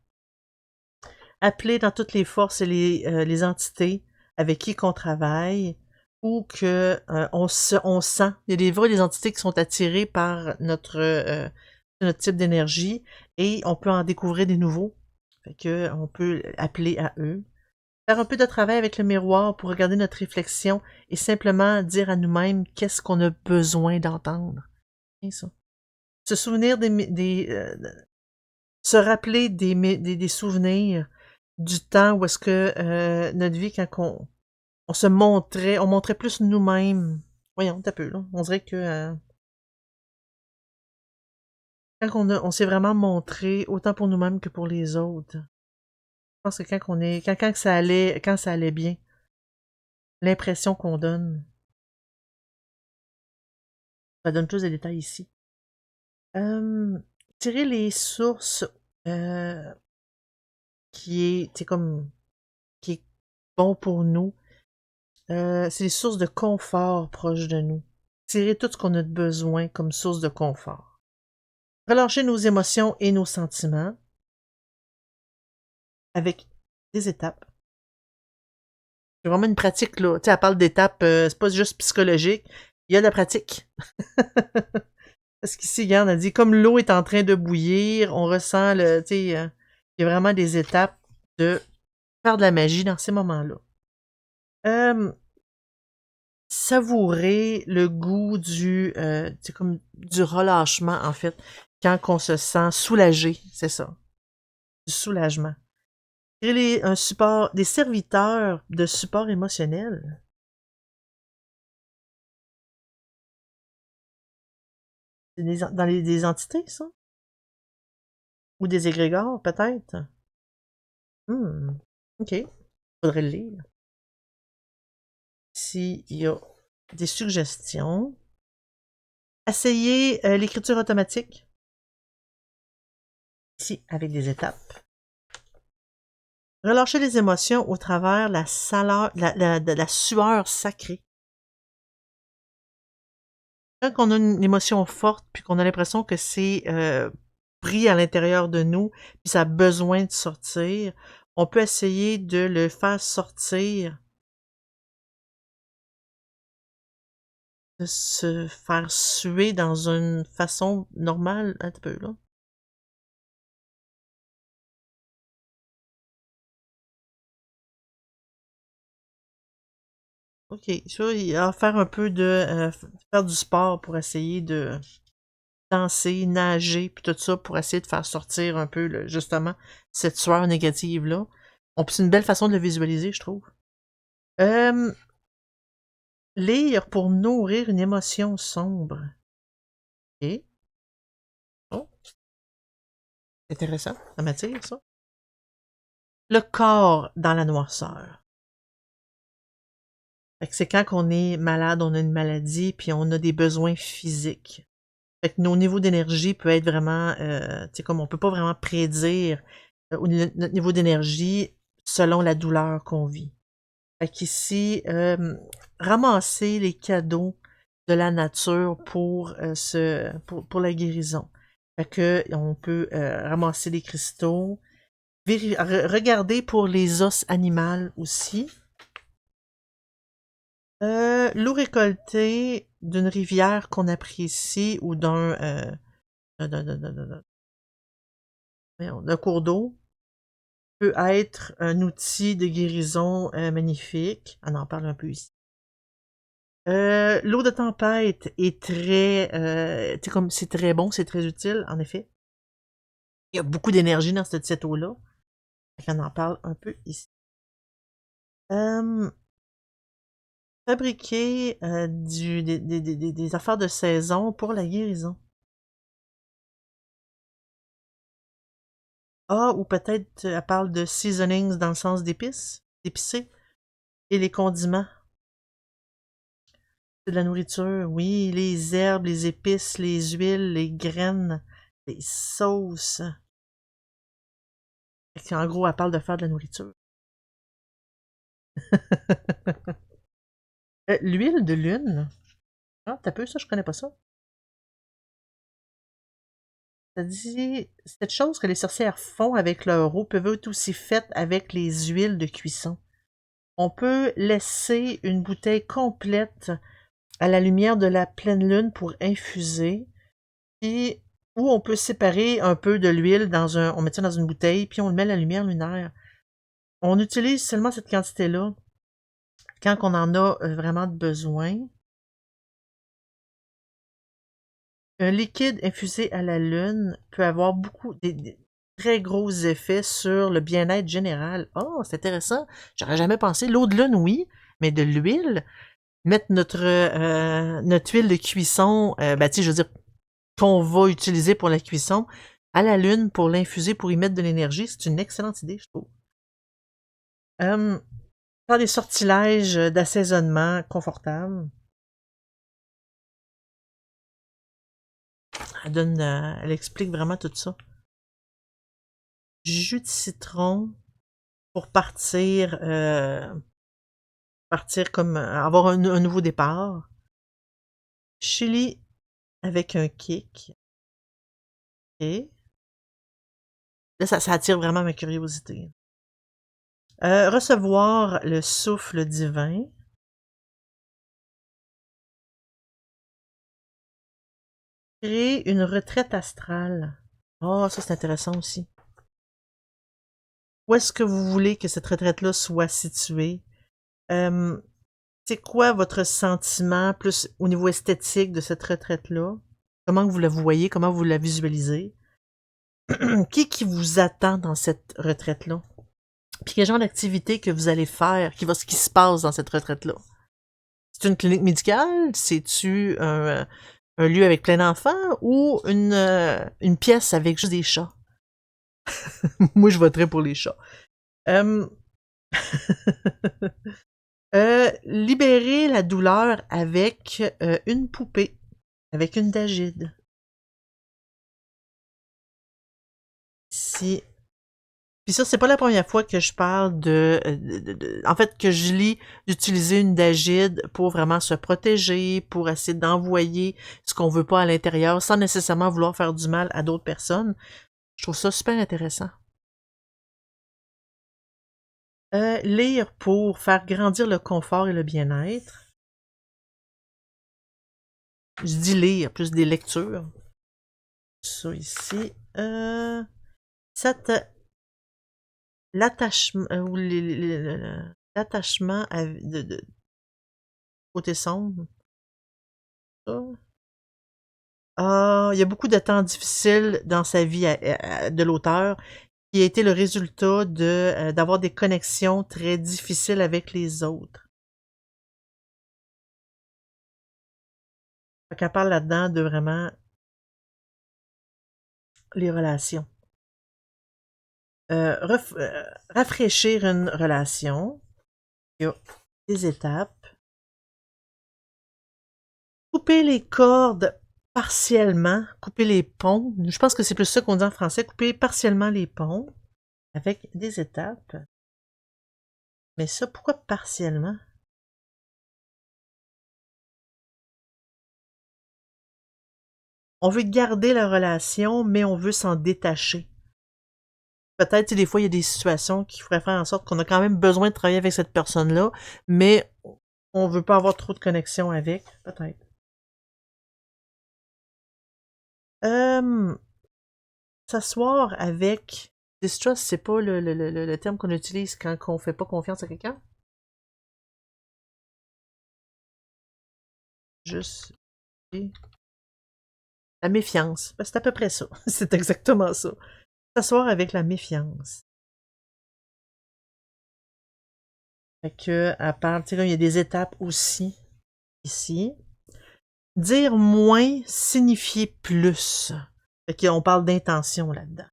Appeler dans toutes les forces et les entités avec qui qu'on travaille ou que on sent. Il y a des fois des entités qui sont attirées par notre type d'énergie et on peut en découvrir des nouveaux. Fait que on peut appeler à eux. Faire un peu de travail avec le miroir pour regarder notre réflexion et simplement dire à nous-mêmes qu'est-ce qu'on a besoin d'entendre. C'est ça. Se souvenir se rappeler des souvenirs du temps où est-ce que notre vie, quand on montrait plus nous-mêmes. Voyons, t'as peu, là. On dirait que quand on s'est vraiment montré, autant pour nous-mêmes que pour les autres. Je pense que quand ça allait bien, l'impression qu'on donne, ça donne plus de détails ici. Tirer les sources euh, qui est bon pour nous. C'est les sources de confort proches de nous. Tirer tout ce qu'on a de besoin comme source de confort. Relâcher nos émotions et nos sentiments avec des étapes. C'est vraiment une pratique, là. Tu sais, elle parle d'étapes, c'est pas juste psychologique. Il y a de la pratique. Parce qu'ici, regarde, elle dit, comme l'eau est en train de bouillir, on ressent tu sais, il y a vraiment des étapes de faire de la magie dans ces moments-là. Savourer le goût c'est comme du relâchement, en fait, quand on se sent soulagé, c'est ça. Du soulagement. Créer des serviteurs de support émotionnel. C'est des entités, ça? Ou des égrégores, peut-être? OK. Faudrait le lire. S'il y a des suggestions. Essayez l'écriture automatique. ici avec des étapes. Relâcher les émotions au travers la sueur sacrée. Quand on a une émotion forte, puis qu'on a l'impression que c'est pris à l'intérieur de nous, puis ça a besoin de sortir, on peut essayer de le faire sortir, de se faire suer dans une façon normale, un petit peu là. OK, ça, il va faire un peu de faire du sport pour essayer de danser, nager, puis tout ça pour essayer de faire sortir un peu justement cette sueur négative-là. C'est une belle façon de le visualiser, je trouve. Lire pour nourrir une émotion sombre. OK. Oh, intéressant. Ça m'attire, ça. Le corps dans la noirceur. Fait que c'est quand on est malade, on a une maladie, puis on a des besoins physiques. Fait que nos niveaux d'énergie peuvent être vraiment, tu sais, comme on peut pas vraiment prédire notre niveau d'énergie selon la douleur qu'on vit. Fait qu'ici, ramasser les cadeaux de la nature pour pour la guérison. Fait que on peut ramasser des cristaux, regarder pour les os animaux aussi. L'eau récoltée d'une rivière qu'on apprécie ou d'un cours d'eau peut être un outil de guérison magnifique. On en parle un peu ici. L'eau de tempête est très, comme c'est très bon, c'est très utile, en effet. Il y a beaucoup d'énergie dans cette eau-là. On en parle un peu ici. Fabriquer des affaires de saison pour la guérison. Ah, ou peut-être elle parle de seasonings dans le sens d'épices, d'épicé, et les condiments. De la nourriture, oui, les herbes, les épices, les huiles, les graines, les sauces. En gros, elle parle de faire de la nourriture. L'huile de lune. Ah, t'as peu ça, je connais pas ça. Ça dit, cette chose que les sorcières font avec leur eau peut être aussi faite avec les huiles de cuisson. On peut laisser une bouteille complète à la lumière de la pleine lune pour infuser, puis ou on peut séparer un peu de l'huile on met ça dans une bouteille, puis on le met à la lumière lunaire. On utilise seulement cette quantité-là quand on en a vraiment besoin. Un liquide infusé à la lune peut avoir des très gros effets sur le bien-être général. Oh, c'est intéressant. J'aurais jamais pensé. L'eau de lune, oui, mais de l'huile, mettre notre huile de cuisson, tu sais, je veux dire, qu'on va utiliser pour la cuisson, à la lune pour l'infuser, pour y mettre de l'énergie, c'est une excellente idée, je trouve. Faire des sortilèges d'assaisonnement confortables. Elle explique vraiment tout ça. Jus de citron pour partir comme avoir un nouveau départ. Chili avec un kick. Et là, ça attire vraiment ma curiosité. Recevoir le souffle divin. Créer une retraite astrale. Oh, ça c'est intéressant aussi. Où est-ce que vous voulez que cette retraite-là soit située? C'est quoi votre sentiment plus au niveau esthétique de cette retraite-là? Comment vous la voyez? Comment vous la visualisez? Qui vous attend dans cette retraite-là? Puis quel genre d'activité que vous allez faire? Ce qui se passe dans cette retraite-là? C'est une clinique médicale? C'est-tu un lieu avec plein d'enfants? Ou une pièce avec juste des chats? Moi, je voterais pour les chats. Libérer la douleur avec une poupée, avec une Dagide. Ici. Puis ça, c'est pas la première fois que je parle en fait, que je lis d'utiliser une Dagide pour vraiment se protéger, pour essayer d'envoyer ce qu'on veut pas à l'intérieur, sans nécessairement vouloir faire du mal à d'autres personnes. Je trouve ça super intéressant. Lire pour faire grandir le confort et le bien-être. Je dis lire, plus des lectures. Ça ici. Cette l'attachement ou l'attachement de côté sombre. Ça. Ah, il y a beaucoup de temps difficiles dans sa vie de l'auteur qui a été le résultat d'avoir des connexions très difficiles avec les autres. Fait qu'elle parle là-dedans de vraiment les relations. Rafraîchir une relation. Il y a des étapes. Couper les cordes partiellement, couper les ponts. Je pense que c'est plus ça qu'on dit en français, couper partiellement les ponts avec des étapes. Mais ça, pourquoi partiellement? On veut garder la relation, mais on veut s'en détacher. Peut-être, des fois, il y a des situations qui feraient faire en sorte qu'on a quand même besoin de travailler avec cette personne-là, mais on veut pas avoir trop de connexion avec, peut-être. S'asseoir avec distrust, c'est pas le terme qu'on utilise quand on fait pas confiance à quelqu'un? Juste la méfiance. Ben, c'est à peu près ça. C'est exactement ça. S'asseoir avec la méfiance. Fait que, à part, tu sais, là, il y a des étapes aussi, ici. Dire moins signifier plus. Fait qu'on parle d'intention là-dedans.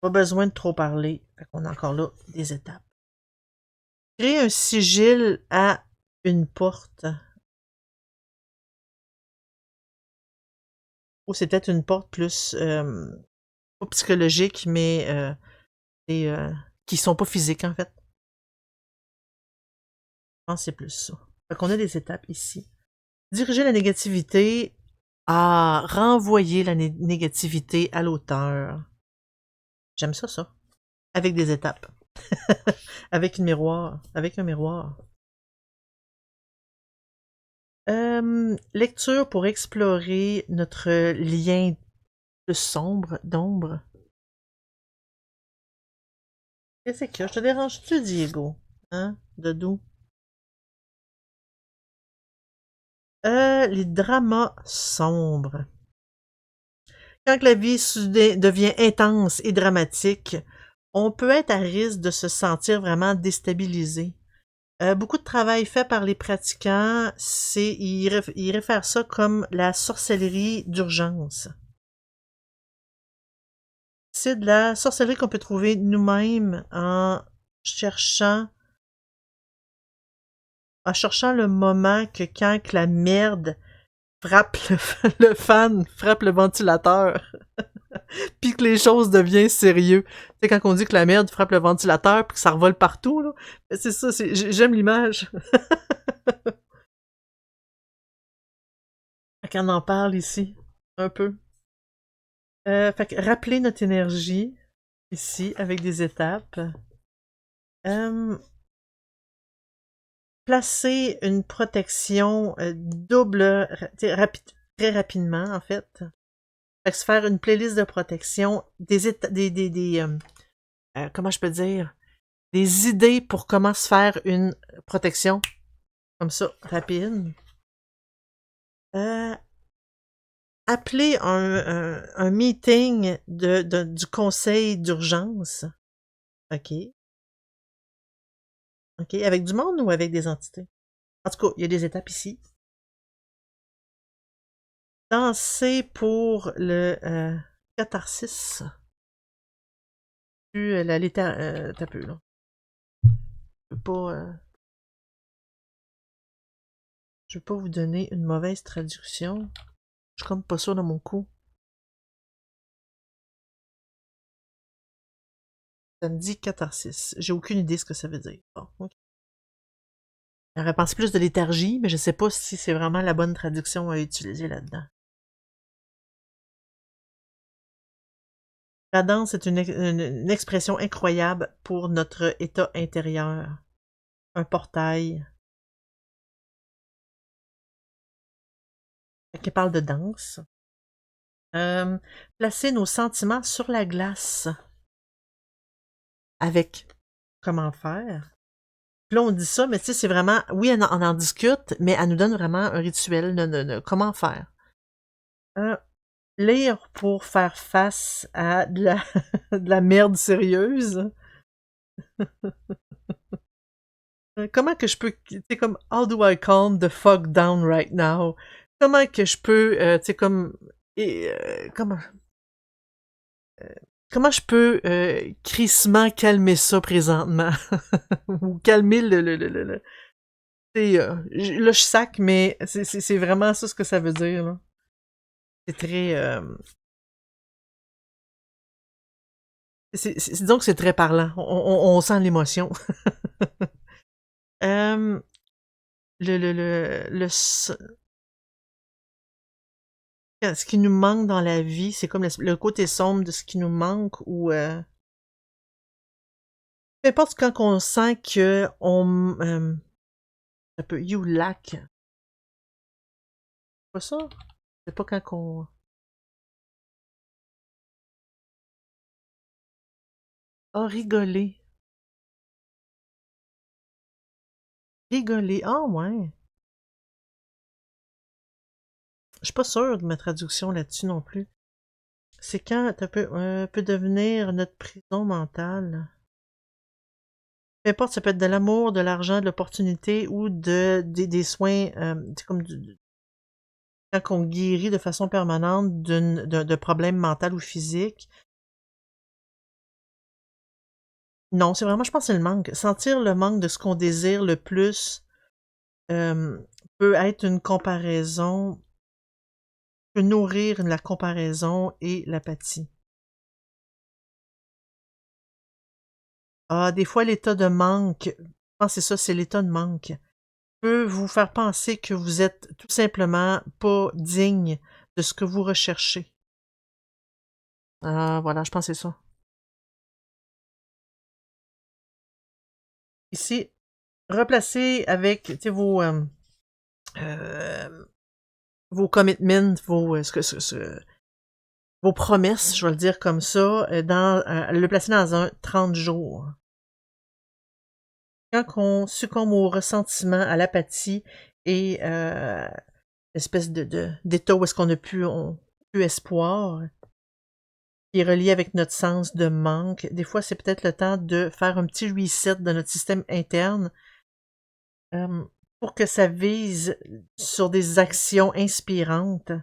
Pas besoin de trop parler. Fait qu'on a encore là des étapes. Créer un sigil à une porte. Ou c'est peut-être une porte plus, pas psychologique, mais qui sont pas physiques, en fait. Je pense que c'est plus ça. Fait qu'on a des étapes ici. Diriger la négativité à renvoyer la négativité à l'auteur. J'aime ça, ça. Avec des étapes. Avec une miroir. Avec un miroir. Lecture pour explorer notre lien de sombre, d'ombre. Qu'est-ce que je te dérange-tu, Diego? Hein? De doux? Les dramas sombres. Quand la vie devient intense et dramatique, on peut être à risque de se sentir vraiment déstabilisé. Beaucoup de travail fait par les pratiquants, ils réfèrent ça comme la sorcellerie d'urgence. C'est de la sorcellerie qu'on peut trouver nous-mêmes cherchant en cherchant le moment que quand que la merde frappe le fan, frappe le ventilateur, puis que les choses deviennent sérieux. Tu sais, quand on dit que la merde frappe le ventilateur puis que ça revole partout, là, c'est ça, j'aime l'image. Fait qu'on en parle ici, un peu. Fait que rappeler notre énergie, ici, avec des étapes. Placer une protection double, très rapidement, en fait. Fait que se faire une playlist de protection, comment je peux dire, des idées pour comment se faire une protection, comme ça, rapide. Euh, Appeler un meeting du conseil d'urgence. OK. OK. Avec du monde ou avec des entités? En tout cas, il y a des étapes ici. Danser pour le catharsis. Plus t'as peu, là. Je veux pas, je veux pas vous donner une mauvaise traduction. Je suis comme pas sûre de mon coup. Ça me dit catharsis. J'ai aucune idée ce que ça veut dire. Bon, ok. J'aurais pensé plus de léthargie, mais je sais pas si c'est vraiment la bonne traduction à utiliser là-dedans. La danse est une expression incroyable pour notre état intérieur. Un portail. Qui parle de danse. Placer nos sentiments sur la glace. Avec comment faire. Puis là, on dit ça, mais tu sais, c'est vraiment, oui, on en discute, mais elle nous donne vraiment un rituel de comment faire. Lire pour faire face à de la, de la merde sérieuse. Comment que je peux, tu sais, comme, how do I calm the fuck down right now? Comment que je peux, tu sais, comme, comment je peux crissement calmer ça présentement? Ou calmer là, je sac, mais c'est vraiment ça ce que ça veut dire, là. C'est très... disons que c'est très parlant. On sent l'émotion. euh, ce qui nous manque dans la vie, c'est comme le côté sombre de ce qui nous manque ou... peu importe quand on sent que ça peut... You lack. C'est pas ça? C'est pas quand on... Ah, rigoler. Rigoler. Ah, ouais. Je suis pas sûre de ma traduction là-dessus non plus. C'est quand ça peut devenir notre prison mentale. Peu importe, ça peut être de l'amour, de l'argent, de l'opportunité ou des soins, c'est comme quand on guérit de façon permanente de problèmes mentaux ou physiques. Non, c'est vraiment, je pense, que c'est le manque. Sentir le manque de ce qu'on désire le plus euh, peut être une comparaison, peut nourrir la comparaison et l'apathie. Ah, des fois, l'état de manque, je pense que c'est ça, c'est l'état de manque, peut vous faire penser que vous êtes tout simplement pas digne de ce que vous recherchez. Ah, voilà, je pense que c'est ça. Ici, replacez avec, tu sais, vos commitments, vos promesses, je vais le dire comme ça, le placer dans un 30 jours. Quand on succombe au ressentiment, à l'apathie et l'espèce d'état où est-ce qu'on n'a plus espoir, qui est relié avec notre sens de manque, des fois, c'est peut-être le temps de faire un petit reset de notre système interne euh, pour que ça vise sur des actions inspirantes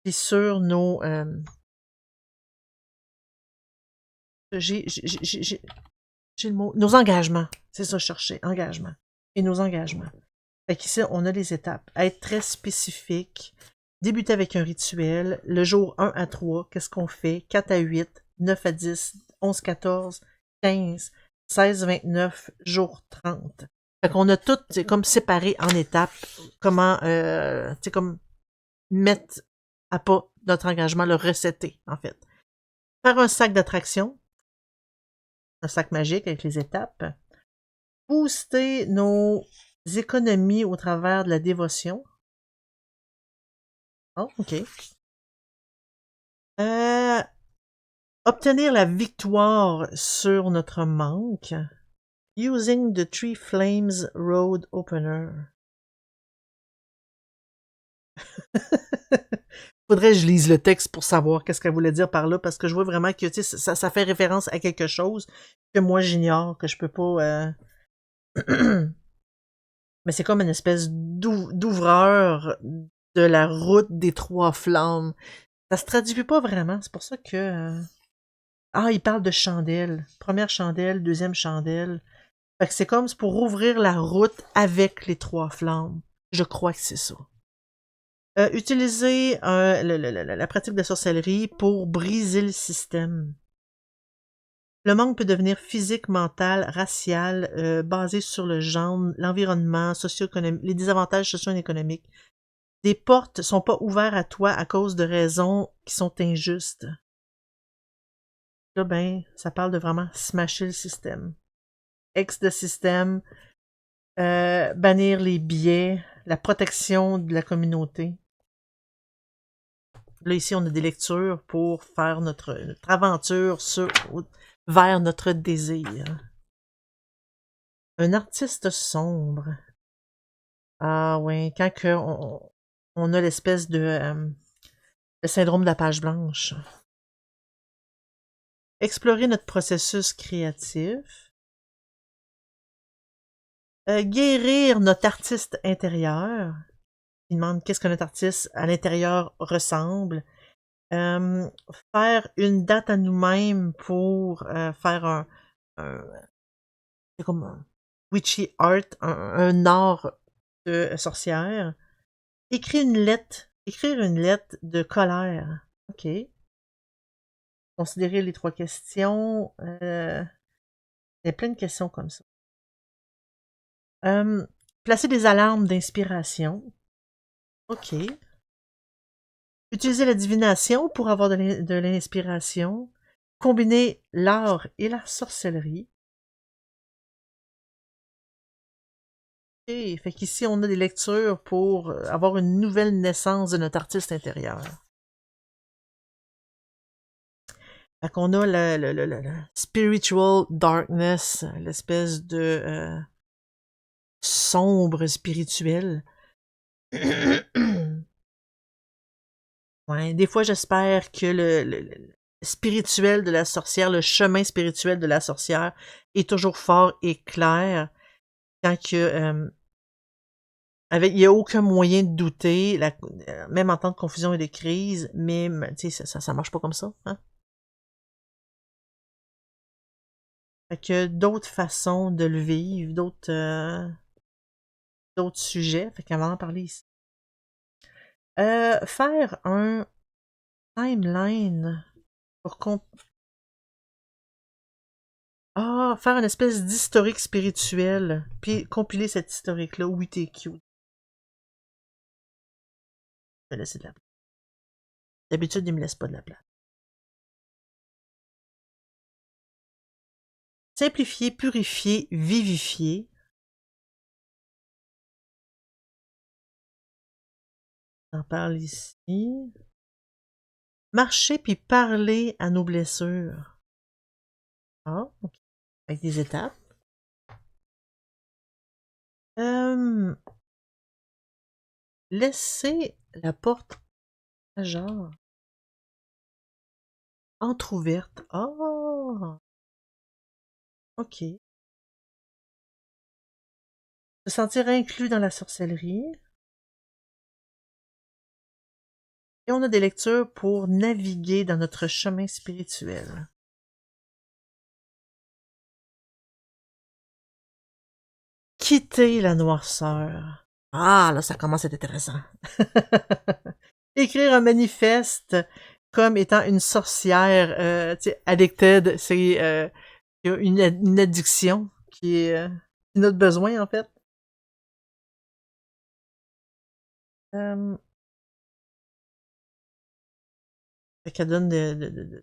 et sur nos... j'ai le mot... Nos engagements. C'est ça que je cherchais. Engagement. Et nos engagements. Fait qu'ici, on a les étapes. Être très spécifique. Débuter avec un rituel. Le jour 1 à 3, qu'est-ce qu'on fait? 4 à 8, 9 à 10, 11, 14, 15, 16, 29, jour 30. Fait qu'on a tout, c'est comme séparé en étapes. Comment, c'est comme mettre à pas notre engagement, le resetter, en fait. Faire un sac d'attraction. Un sac magique avec les étapes. Booster nos économies au travers de la dévotion. Oh, OK. Obtenir la victoire sur notre manque. Using the Three Flames Road Opener. Faudrait que je lise le texte pour savoir qu'est-ce qu'elle voulait dire par là, parce que je vois vraiment que ça fait référence à quelque chose que moi j'ignore, que je peux pas... Mais c'est comme une espèce d'ouvreur de la route des trois flammes. Ça se traduit pas vraiment, c'est pour ça que... Ah, il parle de chandelle. Première chandelle, deuxième chandelle. Fait que c'est comme pour ouvrir la route avec les trois flammes. Je crois que c'est ça. Utiliser la pratique de sorcellerie pour briser le système. Le manque peut devenir physique, mental, racial, basé sur le genre, l'environnement, socio-économique, les désavantages socio-économiques. Des portes sont pas ouvertes à toi à cause de raisons qui sont injustes. Là, ben, ça parle de vraiment smasher le système. Ex de système, bannir les biais, la protection de la communauté. Là, ici, on a des lectures pour faire notre aventure vers notre désir. Un artiste sombre. Ah oui, quand on a l'espèce de le syndrome de la page blanche. Explorer notre processus créatif. Guérir notre artiste intérieur. Il demande qu'est-ce que notre artiste à l'intérieur ressemble. Faire une date à nous-mêmes pour faire c'est comme un witchy art, un art de sorcière. Écrire une lettre de colère. OK. Considérer les 3 questions. Il y a plein de questions comme ça. Placer des alarmes d'inspiration. OK. Utiliser la divination pour avoir de l'inspiration. Combiner l'art et la sorcellerie. OK. Fait qu'ici, on a des lectures pour avoir une nouvelle naissance de notre artiste intérieur. Fait qu'on a le spiritual darkness, l'espèce de sombre spirituel. Ouais, des fois, j'espère que le spirituel de la sorcière, le chemin spirituel de la sorcière est toujours fort et clair quand que, il n'y a aucun moyen de douter, même en temps de confusion et de crise, même, tu sais, ça marche pas comme ça, hein? Fait que d'autres façons de le vivre, d'autres sujets, fait qu'avant d'en parler ici. Faire un timeline pour faire une espèce d'historique spirituel, puis compiler cet historique-là. Oui, t'es cute. Je vais laisser de la place. D'habitude, il me laisse pas de la place. Simplifier, purifier, vivifier. J'en parle ici. Marcher puis parler à nos blessures. Ah, ok. Avec des étapes. Laisser la porte genre entrouverte. Ah, ok. Se sentir inclus dans la sorcellerie. Et on a des lectures pour naviguer dans notre chemin spirituel. Quitter la noirceur. Ah, là, ça commence à être intéressant. Écrire un manifeste comme étant une sorcière, tu sais, addicted, c'est une addiction qui est notre besoin, en fait. Fait qu'elle donne des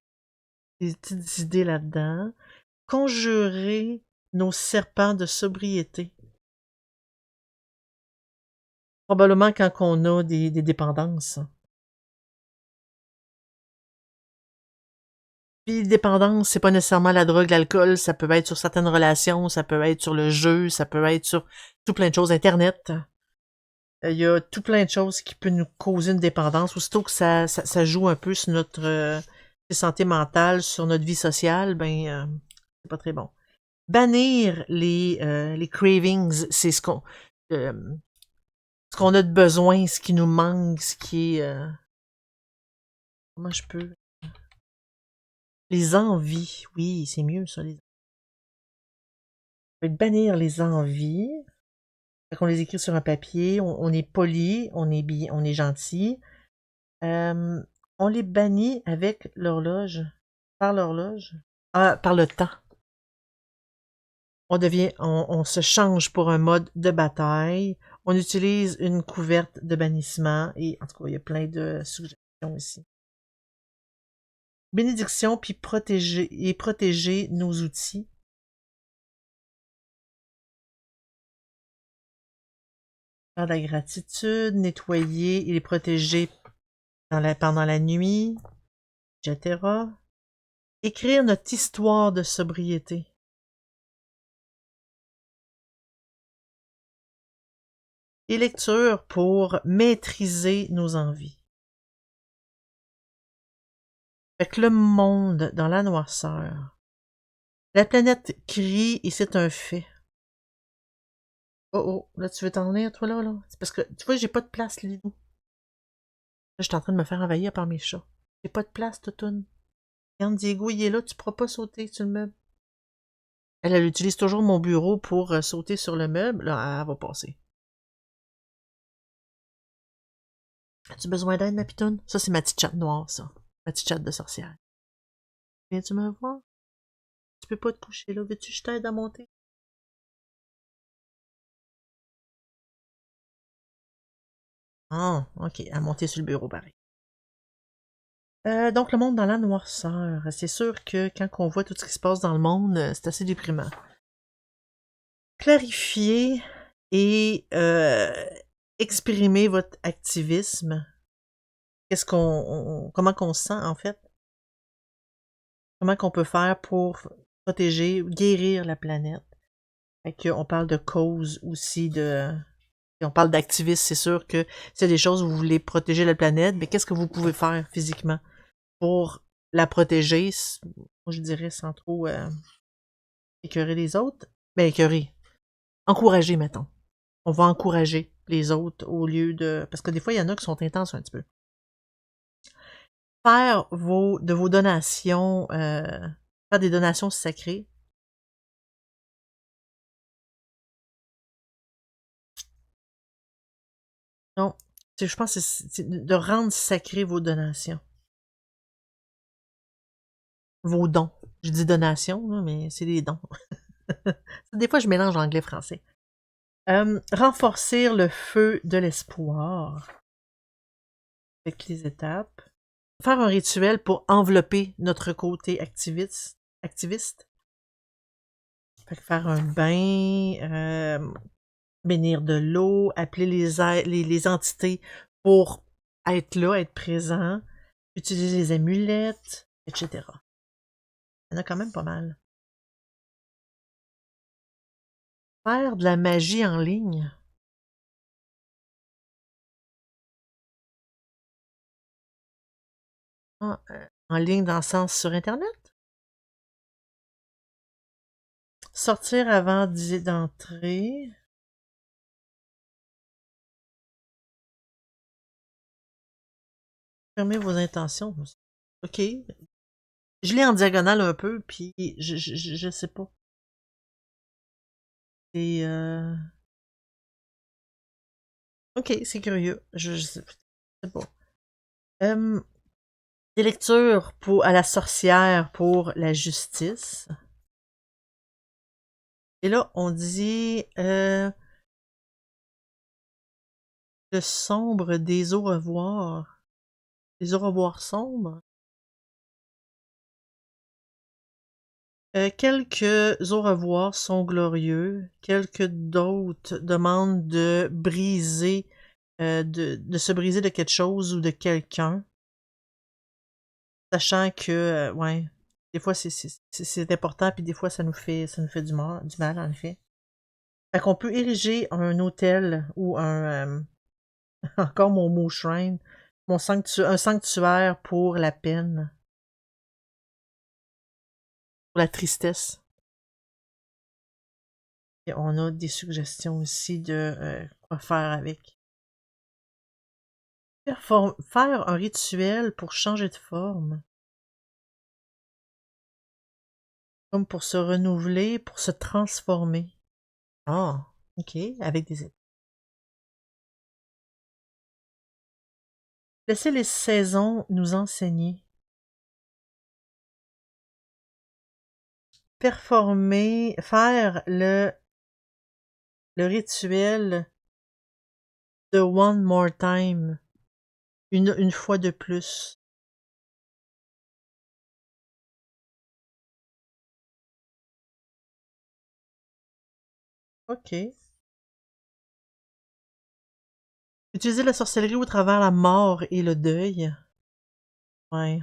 petites idées là-dedans. Conjurer nos serpents de sobriété. Probablement quand on a des dépendances. Puis dépendance, c'est pas nécessairement la drogue, l'alcool, ça peut être sur certaines relations, ça peut être sur le jeu, ça peut être sur tout plein de choses, Internet. Il y a tout plein de choses qui peuvent nous causer une dépendance. Aussitôt que ça joue un peu sur notre santé mentale, sur notre vie sociale, ben c'est pas très bon. Bannir les cravings, c'est ce qu'on a de besoin, ce qui nous manque, ce qui est comment je peux. Les envies, oui, c'est mieux ça. Bannir les envies. Fait qu'on les écrit sur un papier, on est poli, on est gentil. On les bannit avec l'horloge, par l'horloge. par le temps. On se change pour un mode de bataille. On utilise une couverte de bannissement. Et en tout cas, il y a plein de suggestions ici. Bénédiction, puis protéger nos outils. Faire de la gratitude, nettoyer et les protéger pendant la nuit, etc. Écrire notre histoire de sobriété. Et lecture pour maîtriser nos envies. Fait que le monde dans la noirceur. La planète crie et c'est un fait. Oh oh, là tu veux t'en venir toi là? C'est parce que tu vois j'ai pas de place Lilou. Là je suis en train de me faire envahir par mes chats. J'ai pas de place Toutoune. Regarde Diego il est là, tu pourras pas sauter sur le meuble. Elle utilise toujours mon bureau pour sauter sur le meuble. Là elle va passer. As-tu besoin d'aide ma pitoune? Ça c'est ma petite chatte noire ça. Ma petite chatte de sorcière. Viens-tu me voir? Tu peux pas te coucher là. Veux-tu que je t'aide à monter? Ah, ok, à monter sur le bureau, pareil. Donc, le monde dans la noirceur. C'est sûr que quand on voit tout ce qui se passe dans le monde, c'est assez déprimant. Clarifier et exprimer votre activisme. Comment qu'on se sent, en fait? Comment qu'on peut faire pour protéger, guérir la planète? Fait qu'on parle de cause aussi, et on parle d'activisme, c'est sûr que c'est des choses où vous voulez protéger la planète, mais qu'est-ce que vous pouvez faire physiquement pour la protéger, moi je dirais sans trop écœurer les autres? Ben écœurer. Encourager, mettons. On va encourager les autres au lieu de... Parce que des fois, il y en a qui sont intenses un petit peu. Faire de vos donations, faire des donations sacrées. Non, je pense que c'est de rendre sacrées vos donations. Vos dons. Je dis donations, là, mais c'est des dons. Des fois, je mélange anglais-français. Renforcer le feu de l'espoir. Avec les étapes. Faire un rituel pour envelopper notre côté activiste. Fait que faire un bain, bénir de l'eau, appeler les entités pour être là, être présent, utiliser les amulettes, etc. Il y en a quand même pas mal. Faire de la magie en ligne. Ah, en ligne dans le sens sur Internet? Sortir avant d'entrer. Fermer vos intentions. OK. Je lis en diagonale un peu, puis je sais pas. C'est... OK, c'est curieux. Je sais pas. Des lectures à la sorcière pour la justice. Et là, on dit le sombre des au revoir. Les au revoir sombres. Quelques au revoir sont glorieux. Quelques d'autres demandent de briser, de se briser de quelque chose ou de quelqu'un. Sachant que, ouais, des fois c'est important, puis des fois ça nous fait du mal, en effet. Fait qu'on peut ériger un hôtel ou encore mon mot shrine, un sanctuaire pour la peine, pour la tristesse. Et on a des suggestions aussi de quoi faire avec. Faire un rituel pour changer de forme. Comme pour se renouveler, pour se transformer. Ah, ok, avec des... Laisser les saisons nous enseigner. faire le rituel de One More Time une fois de plus. OK. Utiliser la sorcellerie au travers la mort et le deuil. Ouais.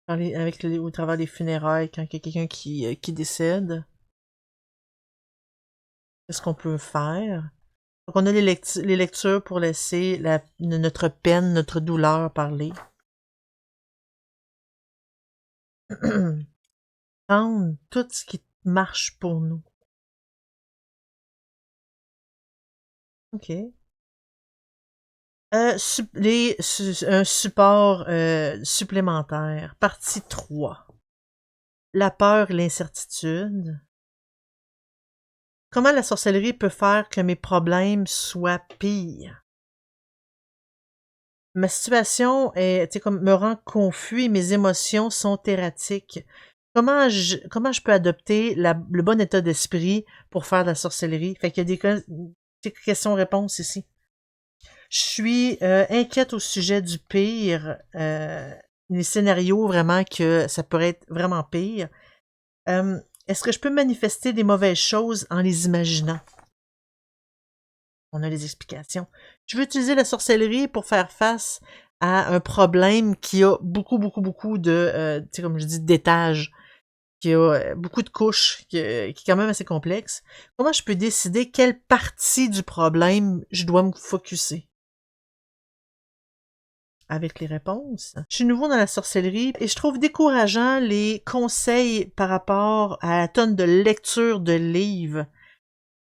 Au travers des funérailles, quand il y a quelqu'un qui décède. Qu'est-ce qu'on peut faire? Donc, on a les lectures pour laisser notre peine, notre douleur parler. Prendre tout ce qui marche pour nous. OK. Un support supplémentaire. Partie 3. La peur et l'incertitude. Comment la sorcellerie peut faire que mes problèmes soient pires? Ma situation me rend confus et mes émotions sont erratiques. Comment je peux adopter le bon état d'esprit pour faire de la sorcellerie? Fait qu'il y a des questions-réponses ici. Je suis inquiète au sujet du pire, les scénarios vraiment que ça pourrait être vraiment pire. Est-ce que je peux manifester des mauvaises choses en les imaginant? On a les explications. Je veux utiliser la sorcellerie pour faire face à un problème qui a beaucoup de, comme je dis, d'étages, qui a beaucoup de couches, qui est quand même assez complexe. Comment je peux décider quelle partie du problème je dois me focusser? Avec les réponses. Je suis nouveau dans la sorcellerie et je trouve décourageant les conseils par rapport à la tonne de lecture de livres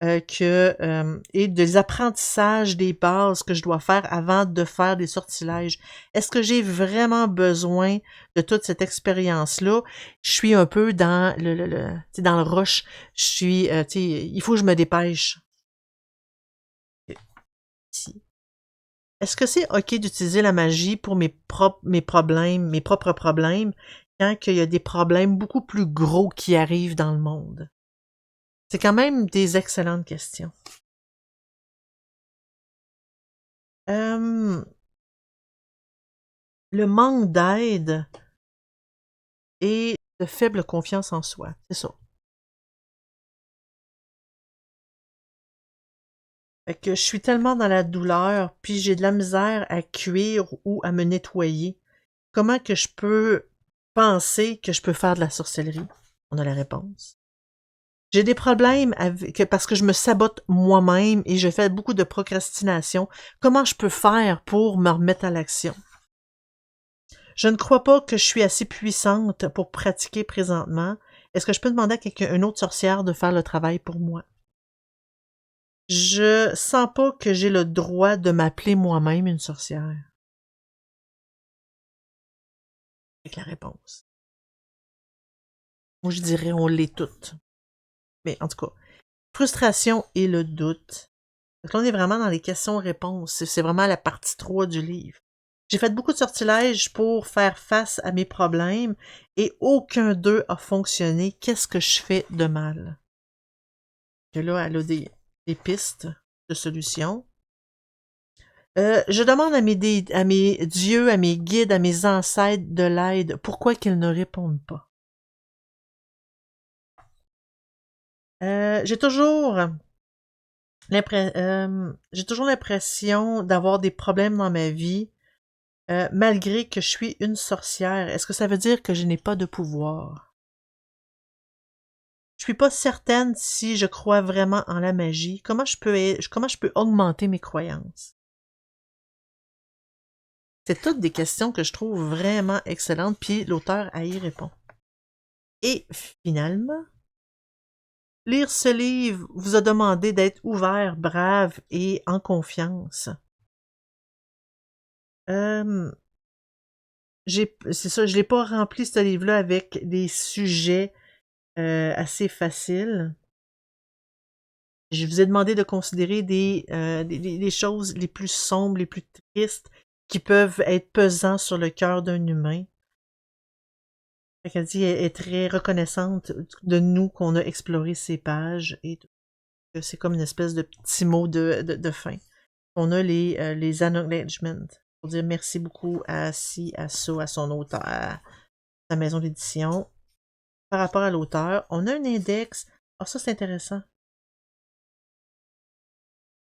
et des apprentissages des bases que je dois faire avant de faire des sortilèges. Est-ce que j'ai vraiment besoin de toute cette expérience-là? Je suis un peu dans dans le rush. Je suis, il faut que je me dépêche. Ici. Est-ce que c'est OK d'utiliser la magie pour mes propres problèmes, quand il y a des problèmes beaucoup plus gros qui arrivent dans le monde? C'est quand même des excellentes questions. Le manque d'aide et de faible confiance en soi, c'est ça. Fait que je suis tellement dans la douleur, puis j'ai de la misère à cuire ou à me nettoyer. Comment que je peux penser que je peux faire de la sorcellerie? On a la réponse. J'ai des problèmes parce que je me sabote moi-même et je fais beaucoup de procrastination. Comment je peux faire pour me remettre à l'action? Je ne crois pas que je suis assez puissante pour pratiquer présentement. Est-ce que je peux demander à une autre sorcière de faire le travail pour moi? Je sens pas que j'ai le droit de m'appeler moi-même une sorcière. Avec la réponse. Moi, je dirais on l'est toutes. Mais en tout cas, frustration et le doute. Donc là, on est vraiment dans les questions-réponses. C'est vraiment la partie 3 du livre. J'ai fait beaucoup de sortilèges pour faire face à mes problèmes et aucun d'eux a fonctionné. Qu'est-ce que je fais de mal? Et là, elle a des pistes de solutions. Je demande à mes dieux, à mes guides, à mes ancêtres de l'aide. Pourquoi qu'ils ne répondent pas? J'ai toujours l'impression d'avoir des problèmes dans ma vie, malgré que je suis une sorcière. Est-ce que ça veut dire que je n'ai pas de pouvoir? Je suis pas certaine si je crois vraiment en la magie. Comment je peux augmenter mes croyances? C'est toutes des questions que je trouve vraiment excellentes, puis l'auteur y répond. Et finalement, lire ce livre vous a demandé d'être ouvert, brave et en confiance. C'est ça, je l'ai pas rempli ce livre-là avec des sujets assez faciles. Je vous ai demandé de considérer des choses les plus sombres, les plus tristes, qui peuvent être pesants sur le cœur d'un humain. Fait qu'elle dit elle est très reconnaissante de nous qu'on a exploré ces pages et que c'est comme une espèce de petit mot de fin. On a les acknowledgements pour dire merci beaucoup à ci, à ça, à son auteur, à sa maison d'édition. Par rapport à l'auteur, on a un index. Ah, ça c'est intéressant.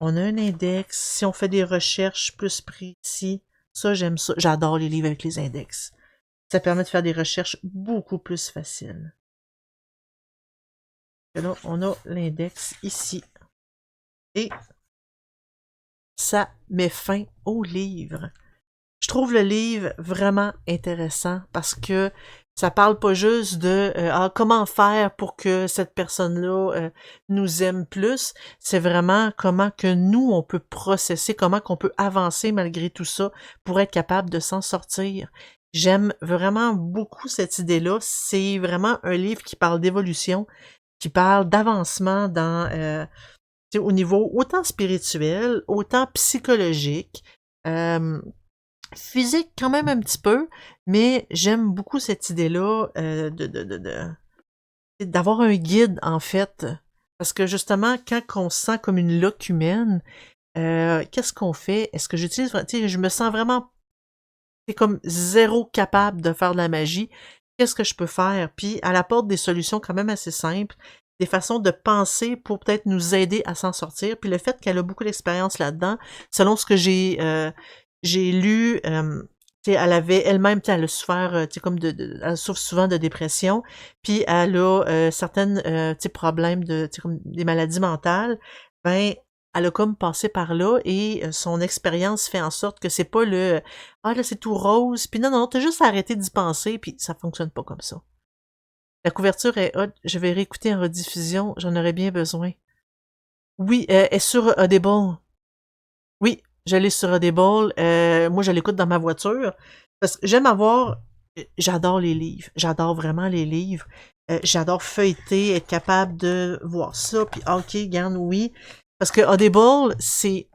On a un index. Si on fait des recherches plus précises, ça j'aime ça. J'adore les livres avec les index. Ça permet de faire des recherches beaucoup plus faciles. Et là, on a l'index ici. Et ça met fin au livre. Je trouve le livre vraiment intéressant parce que ça parle pas juste de comment faire pour que cette personne-là nous aime plus. C'est vraiment comment que nous, on peut processer, comment qu'on peut avancer malgré tout ça pour être capable de s'en sortir. J'aime vraiment beaucoup cette idée-là. C'est vraiment un livre qui parle d'évolution, qui parle d'avancement dans au niveau autant spirituel, autant psychologique. Physique quand même un petit peu, mais j'aime beaucoup cette idée-là d'avoir un guide, en fait. Parce que justement, quand on se sent comme une locumène, qu'est-ce qu'on fait? Est-ce que j'utilise... Tu sais, je me sens vraiment... C'est comme zéro capable de faire de la magie. Qu'est-ce que je peux faire? Puis elle apporte des solutions quand même assez simples, des façons de penser pour peut-être nous aider à s'en sortir. Puis le fait qu'elle a beaucoup d'expérience là-dedans, selon ce que j'ai lu, elle avait elle-même, elle a souffert, comme elle souffre souvent de dépression, puis elle a certaines problèmes de comme des maladies mentales. Ben, elle a comme passé par là et son expérience fait en sorte que c'est pas le ah là c'est tout rose, puis non, t'as juste arrêté d'y penser, puis ça fonctionne pas comme ça. La couverture est hot, je vais réécouter en rediffusion, j'en aurais bien besoin. Oui, elle est sur Audible. Oui, je l'ai sur Audible. Moi, je l'écoute dans ma voiture. Parce que j'aime avoir... J'adore les livres. J'adore vraiment les livres. J'adore feuilleter, être capable de voir ça. Puis, OK, regarde, oui. Parce que Audible, c'est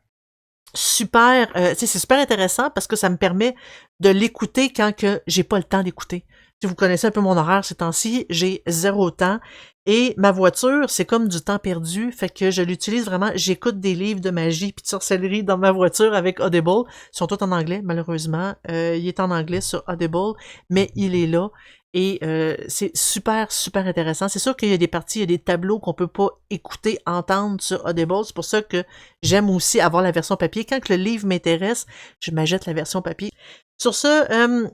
super... c'est super intéressant parce que ça me permet de l'écouter quand que j'ai pas le temps d'écouter. Si vous connaissez un peu mon horaire ces temps-ci, j'ai zéro temps. Et ma voiture, c'est comme du temps perdu, fait que je l'utilise vraiment. J'écoute des livres de magie puis de sorcellerie dans ma voiture avec Audible. Ils sont tous en anglais, malheureusement. Il est en anglais sur Audible, mais il est là. Et c'est super, super intéressant. C'est sûr qu'il y a des parties, il y a des tableaux qu'on peut pas écouter, entendre sur Audible. C'est pour ça que j'aime aussi avoir la version papier. Quand le livre m'intéresse, je m'achète la version papier. Sur ce,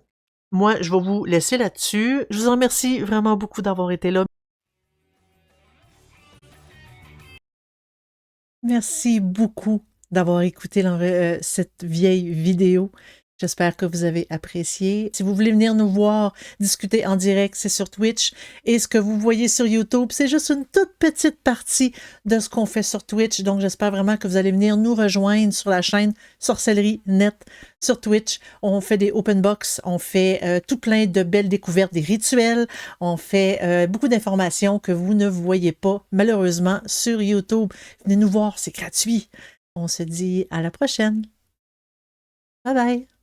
moi, je vais vous laisser là-dessus. Je vous en remercie vraiment beaucoup d'avoir été là. Merci beaucoup d'avoir écouté cette vieille vidéo. J'espère que vous avez apprécié. Si vous voulez venir nous voir discuter en direct, c'est sur Twitch. Et ce que vous voyez sur YouTube, c'est juste une toute petite partie de ce qu'on fait sur Twitch. Donc, j'espère vraiment que vous allez venir nous rejoindre sur la chaîne Sorcellerie Net sur Twitch. On fait des open box, on fait tout plein de belles découvertes, des rituels. On fait beaucoup d'informations que vous ne voyez pas, malheureusement, sur YouTube. Venez nous voir, c'est gratuit. On se dit à la prochaine. Bye bye!